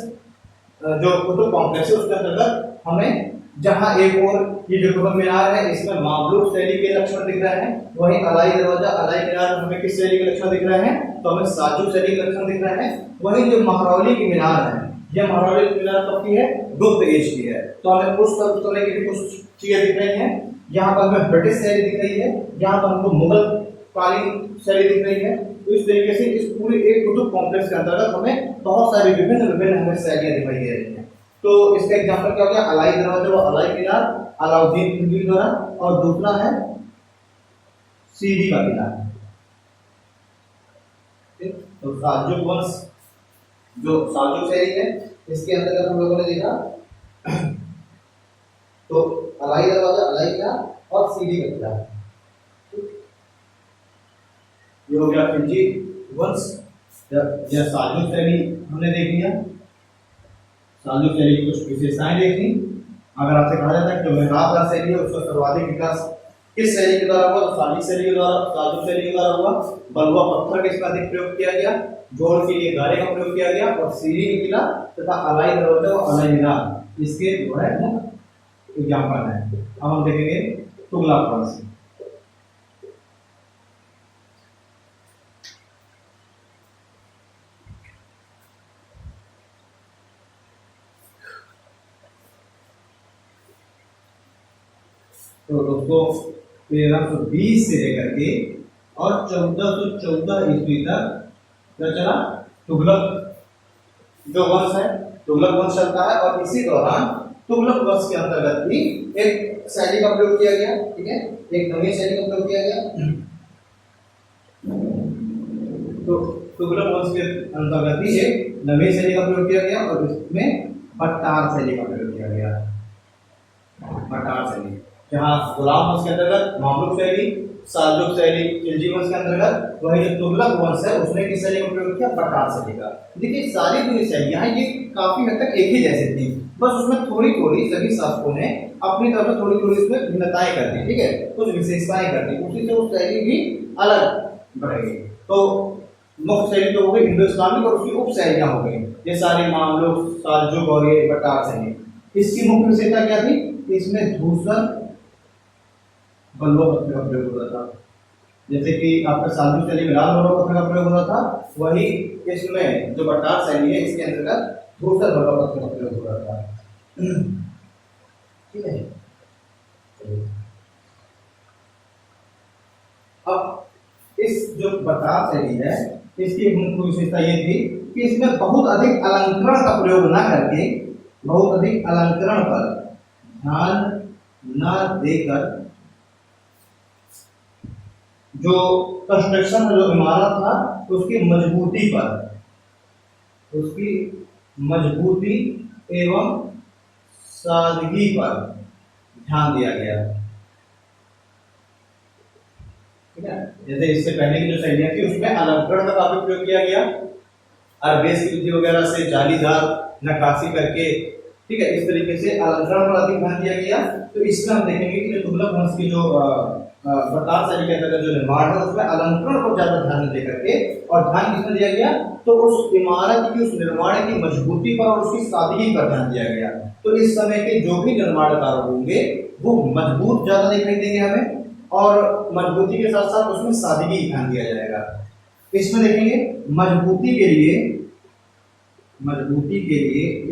जो कुतुब कॉम्प्लेक्स है उसके अंतर्गत हमें जहां एक और ये जो कुतुब मीनार है इसमें मामलुक शैली के लक्षण दिख रहे हैं, वहीं अलाई दरवाजा, अलाई मीनार में हमें किस शैली के लक्षण दिख रहे हैं, तो हमें सालजुक शैली के लक्षण दिख रहे हैं। वहीं जो महारावली की मीनार है, यह महारावली की मीनार कब की है, गुप्त एज की है, तो हमें उस तरह की भी कुछ चीजें दिख रही हैं। यहाँ पर हमें ब्रिटिश शैली दिख रही है, यहाँ पर हमको मुगल कालीन शैली दिख रही है। तो इस तरीके से इस पूरे एक कुतुब कॉम्प्लेक्स के अंतर्गत हमें बहुत सारी विभिन्न हमें शैलियां दिखाई दे रही हैं। तो इसका एग्जांपल क्या हो गया, अलाई दरवाजा और अलाई मीनार अलाउद्दीन खिलजी द्वारा, और दूसरा है सीडी का मीनार। तो सालजुक वंश जो सालजुक शैली है इसके अंतर्गत हम लोगों ने देखा तो अलाई दरवाजा, अलाई मीनार और सीडी का मीनार। ये हो गया खिलजी वंश। यह साल्जुक शैली हमने देख लिया। साल्जुक शैली की कुछ विशेषताएं देखी। अगर आपसे कहा जाता है कि जो मेहराब का शैली है उसका सर्वाधिक विकास किस शैली के द्वारा हुआ, तो साल्जुक शैली के द्वारा, साल्जुक शैली के द्वारा हुआ। बलुआ पत्थर का इसका अधिक प्रयोग किया गया, जोड़ के लिए गारे का प्रयोग किया गया, और सीढ़ी किला तथा अलाई दरवाजा और अलाई मीनार इसके जो है एग्जाम्पल है। अब हम देखेंगे तुगलक वंश। तो दोस्तों 1320 से लेकर के और 1414 ईस्वी तक क्या चला, तुगलक जो वंश है, तुगलक वंश चलता है। और इसी दौरान तुगलक वंश के अंतर्गत भी एक शैली का प्रयोग किया गया, ठीक है, एक नई शैली का प्रयोग किया गया। तो तुगलक वंश के अंतर्गत ही एक नई शैली का प्रयोग किया गया और इसमें भट्टार शैली का प्रयोग किया गया। भट्टार शैली, जहाँ गुलाम वंश के अंतर्गत मामलुक शैली, साल्जुक शैली, खिलजी वंश के अंतर्गत वही जो तुगलक वंश है उसने किस शैली का प्रयोग किया, भट्टार शैली का। देखिए सारी जो शैलियां ये काफी हद तक एक ही जैसी थी, बस उसमें थोड़ी थोड़ी सभी शासकों ने अपनी तरफ से थोड़ी थोड़ी उसमें भिन्नताएं कर दी, ठीक है, कुछ विशेषताएं कर दी, उसी से वो शैली भी अलग बढ़ेगी। तो मुख्य शैली तो हो गई इंडो इस्लामिक और उसकी उप शैलियां हो गई, ये सारी मामलुक, साल्जुक और ये भट्टार शैली। इसकी मुख्य विशेषता क्या थी, इसमें धूसर बलुआ पत्थर का प्रयोग होता था। जैसे कि आपका साल्जुक शैली में लाल बलुआ पत्थर का प्रयोग होता था, वही इसमें जो भट्टार शैली है इसके अंतर्गत धूसर बलुआ पत्थर का प्रयोग होता था, ठीक है। अब इस जो भट्टार शैली है इसकी मुख्य विशेषता ये थी कि इसमें बहुत अधिक अलंकरण का प्रयोग न करके, बहुत अधिक अलंकरण पर ध्यान न देकर जो कंस्ट्रक्शन जो इमारत था उसकी मजबूती पर, उसकी मजबूती एवं सादगी पर ध्यान दिया गया, ठीक है। जैसे इससे पहले की जो शैलियां थी उसमें अलंकरण का काफी प्रयोग किया गया, अरबेस की विधि वगैरह से जालीदार नक्काशी करके, ठीक है, इस तरीके से अलंकरण पर अधिक ध्यान दिया गया। तो इसमें हम देखेंगे कि तुगलक वंश की जो भट्टार शैली के अंतर्गत जो निर्माण है उसमें अलंकरण को ज्यादा ध्यान दे करके, और ध्यान किसमें दिया गया, तो उस इमारत की, उस निर्माण की मजबूती पर और उसकी सादगी पर ध्यान दिया गया। तो इस समय के जो भी निर्माणकार होंगे वो मजबूत ज्यादा दिखाई देंगे हमें, और मजबूती के साथ साथ उसमें सादगी ध्यान दिया जाएगा। इसमें देखेंगे मजबूती के लिए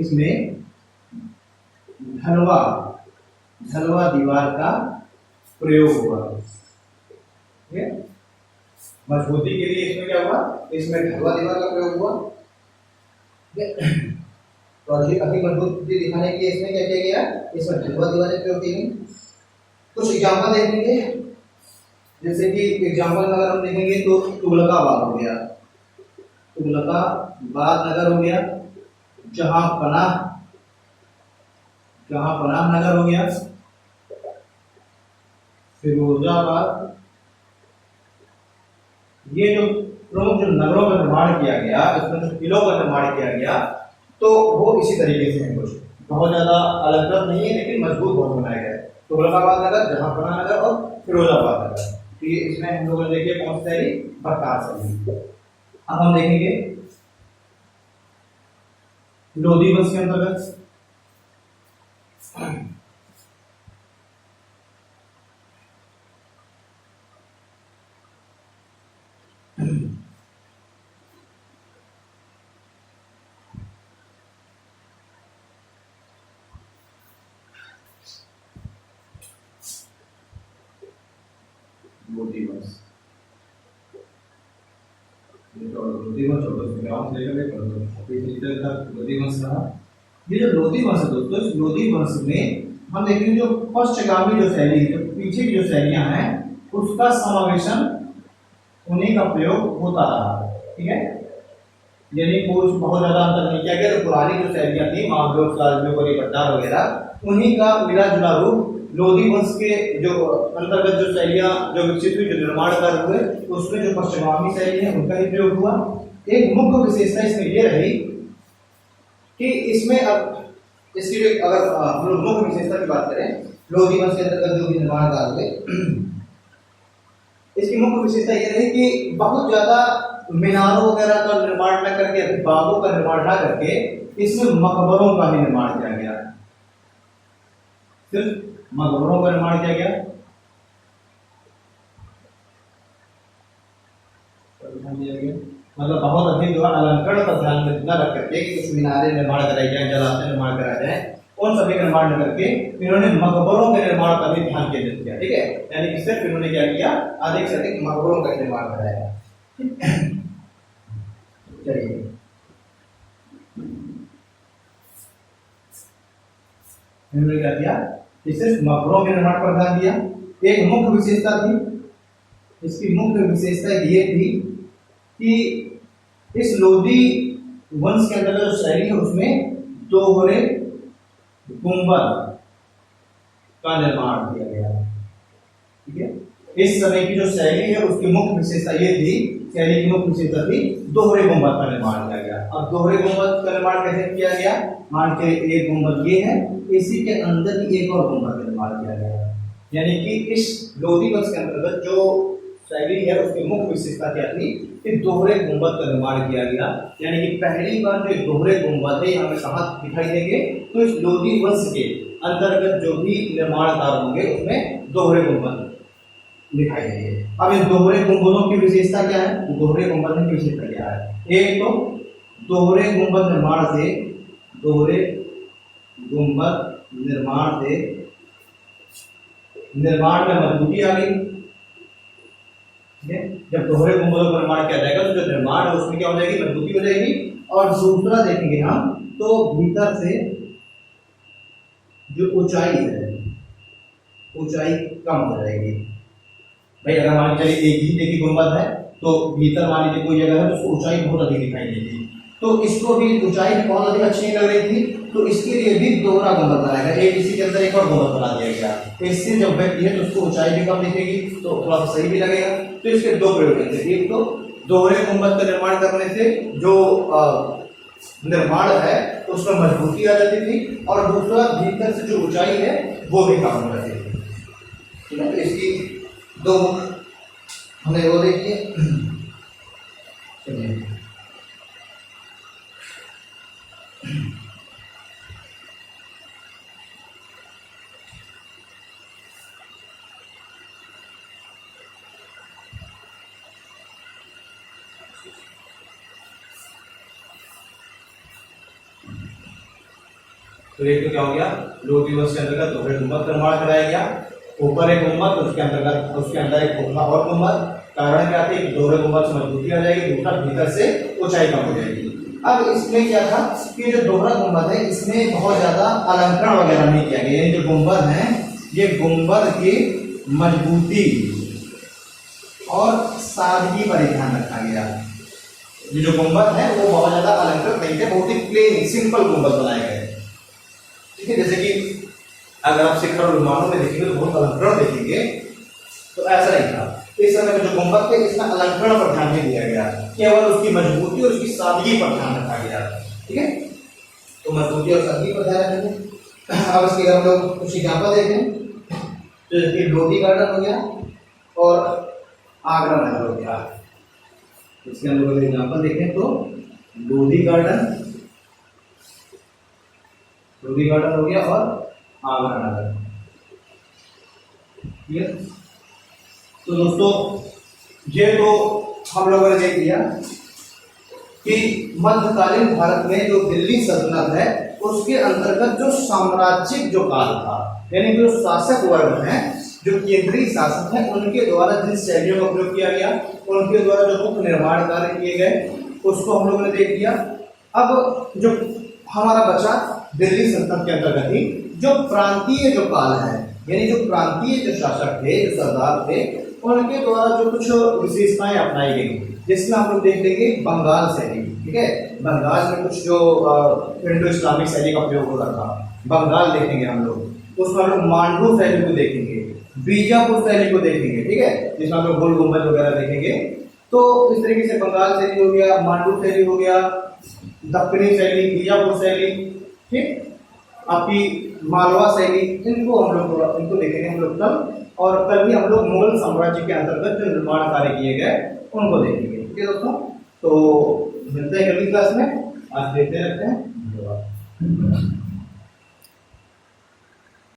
इसमें ढलवा दीवार का प्रयोग हुआ, ठीक है। मजबूती के लिए इसमें क्या हुआ, इसमें ढलवा दीवार का प्रयोग हुआ, ठीक है। तो अधिक मजबूती दिखाने के लिए इसमें क्या किया गया, इसमें ढलवा दीवार का प्रयोग की गई। कुछ एग्जाम्पल देखेंगे, जैसे कि एग्जाम्पल में अगर हम देखेंगे तो तुगलकाबाद हो गया, तुगलकाबाद नगर हो गया, जहां पनाह नगर हो गया, फिरोजाबाद। ये जो प्रमुख जो नगरों का निर्माण किया गया, इसमें जो किलों का निर्माण किया गया, तो वो इसी तरीके से है, कुछ बहुत ज्यादा अलग नहीं है लेकिन मजबूत बहुत बनाया गया है। तुगलकाबाद नगर, जहांपनाह नगर और फिरोजाबाद नगर, तो ये इसमें हम लोग देखिए कौन सी शैली, भट्टार शैली। अब हम देखेंगे लोधी वंश के अंतर्गत लोधी वंश, लोधी वंश रहा। ये जो लोधी वंश है दोस्तों, इस लोधी वंश में हम देखेंगे जो पश्चगामी जो शैली, जो पीछे की जो शैलियां हैं उसका समावेशन उन्हीं का प्रयोग होता रहा, ठीक है। यानी कुछ बहुत ज्यादा अंतर नहीं किया गया। तो पुरानी जो शैलियां थी मामलुक, साल्जुक और भट्टार वगैरह, उन्हीं का मिला जुला रूप लोधी वंश के जो अंतर्गत जो शैलियां जो विकसित हुई, जो निर्माण कार्य हुए, उसमें जो पश्चिमानी शैली है उनका ही प्रयोग हुआ। एक मुख्य विशेषता इसमें ये रही कि इसमें अब इसकी जो अगर हम लोग मुख्य विशेषता की बात करें, लोधी वंश के अंतर्गत जो भी निर्माण कार्य हुए, इसकी मुख्य विशेषता ये रही कि बहुत ज्यादा मीनारों वगैरह का निर्माण न करके, बागों का निर्माण न करके, इसमें मकबरों का ही निर्माण किया गया। सिर्फ मकबरों का निर्माण किया गया। मतलब बहुत अधिक जो अलंकरण पर ध्यान में न रख करके कि कुछ मीनारे निर्माण कराए जाए, जलाशय निर्माण कराए जाए, उन सभी का निर्माण न करके इन्होंने मकबरों के निर्माण पर भी ध्यान केंद्रित किया। ठीक है, यानी कि सिर्फ इन्होंने क्या किया, अधिक से अधिक मकबरों का निर्माण कराया। चलिए इन्होंने क्या किया कि सिर्फ मकबरों के निर्माण पर ध्यान दिया। एक मुख्य विशेषता थी, इसकी मुख्य विशेषता ये थी कि इस लोधी वंश के अंदर जो शैली है उसमें दोहरे गुंबद का निर्माण किया गया। ठीक है, इस समय की जो शैली है उसकी मुख्य विशेषता ये थी, शैली की मुख्य विशेषता थी दोहरे गुंबद का निर्माण किया गया। अब दोहरे गुंबद का निर्माण कैसे किया गया, मान के एक गुंबद ये है, इसी के अंदर ही एक और गुंबद का निर्माण किया गया। यानी कि इस लोधी वंश के अंतर्गत जो शैली है उसकी मुख्य विशेषता क्या थी कि दोहरे गुंबद का निर्माण किया गया। यानी कि पहली बार जो दोहरे गुंबद है हमें कहाँ दिखाई देंगे, तो इस लोधी वंश के अंतर्गत जो भी निर्माण कार्य होंगे उसमें दोहरे गुंबद दिखाई देंगे। अब इन दोहरे गुंबदों की विशेषता क्या है, दोहरे गुंबद की विशेषता क्या है, एक तो दोहरे गुंबद निर्माण से, दोहरे गुंबद निर्माण से निर्माण में मजबूती आ गई। जब दोहरे गुंबदों का निर्माण किया जाएगा तो जो निर्माण है उसमें क्या हो जाएगी, मजबूती हो जाएगी। और दूसरा देखेंगे हम तो भीतर से जो ऊंचाई है, ऊंचाई कम हो जाएगी। भाई अगर मान लीजिए एक ही देखिए गुंबद है तो भीतर मान लीजिए कोई जगह है तो उसको ऊंचाई बहुत अधिक दिखाई देगी, तो इसको भी ऊंचाई बहुत अधिक अच्छी नहीं लग रही थी, तो इसके लिए भी दोहरा गुंबद बनाया गया। एक इसी के अंदर एक और गुंबद बना दिया गया, तो इससे जब व्यक्ति है तो उसको ऊंचाई भी कम दिखेगी तो थोड़ा सा सही भी लगेगा। तो इसके दो प्रयोग थे, एक तो दोहरे गुंबद का निर्माण करने से जो निर्माण है उसमें मजबूती आ जाती थी, और दूसरा भीतर से जो ऊंचाई है वो भी कम हो जाती थी। ठीक है, तो इसकी दो मुख्य हमने वो देखिए। चलिए तो एक तो क्या हो गया, लोधी वंश के अंतर्गत दोहरे गुंबद का निर्माण कराया गया, ऊपर एक गुंबद, उसके अंतर्गत उसके अंदर एक खोखला और गुंबद। कारण क्या थी, दोहरे गुंबद से मजबूती आ जाएगी, दूसरा भीतर से ऊंचाई कम हो जाएगी। अब इसमें क्या था कि जो दोहरा गुंबद है इसमें बहुत ज्यादा अलंकरण वगैरह नहीं किया गया। ये जो गुंबद है ये गुंबद की मजबूती और सादगी पर ध्यान रखा गया। ये जो गुंबद है वो बहुत ज्यादा अलंकृत नहीं थे, बहुत ही प्लेन सिंपल गुंबद बनाए गए। ठीक है, जैसे कि अगर आप शिखर और विमानों में देखेंगे तो बहुत अलंकरण देखेंगे, तो ऐसा नहीं था। इस समय में जो गुंबद थे इसमें अलंकरण पर ध्यान नहीं दिया गया, केवल उसकी मजबूती और उसकी सादगी पर ध्यान रखा गया। ठीक है, तो मजबूती और सादगी पर ध्यान रखेंगे। अब इसके हम लोग कुछ एग्जाम्पल देखें, तो जैसे लोधी गार्डन हो गया और आगरा महल हो गया। इसके हम लोग एग्जाम्पल देखें तो लोधी गार्डन हो गया और आगरा नगर। ठीक है, तो दोस्तों ये तो हम लोगों ने देख लिया कि मध्यकालीन भारत में जो दिल्ली सल्तनत है उसके अंतर्गत जो साम्राज्यिक जो काल था, यानी जो शासक वर्ग हैं, जो केंद्रीय शासक हैं, उनके द्वारा जिन शैलियों का प्रयोग किया गया, उनके द्वारा जो मुख्य निर्माण कार्य किए गए उसको हम लोगों ने देख लिया। अब जो हमारा बचा दिल्ली सल्तनत के अंतर्गत ही जो प्रांतीय जो काल है, यानी जो प्रांतीय जो शासक थे, जो सरदार थे, उनके द्वारा जो कुछ विशेषताएं अपनाई गई, जिसमें हम लोग देख लेंगे बंगाल शैली। ठीक है, बंगाल में कुछ जो इंडो इस्लामिक शैली का प्रयोग हो रहा था, बंगाल देखेंगे हम लोग। उसमें हम लोग मांडू शैली को देखेंगे, बीजापुर शैली को देखेंगे, ठीक है, जिसमें हम लोग गोल गुंबद वगैरह देखेंगे। तो इस तरीके से बंगाल शैली हो गया, मांडू शैली हो गया, दक्षिणी शैली, बीजापुर शैली, ठीक, आपकी मालवा शैली, इनको हम लोग इनको देखेंगे हम लोग कल। और कल भी हम लोग मुगल साम्राज्य के अंतर्गत जो निर्माण कार्य किए गए उनको देखेंगे, ठीक है दोस्तों। तो मिलते हैं अगली क्लास में, आज देखते रहते हैं, धन्यवाद।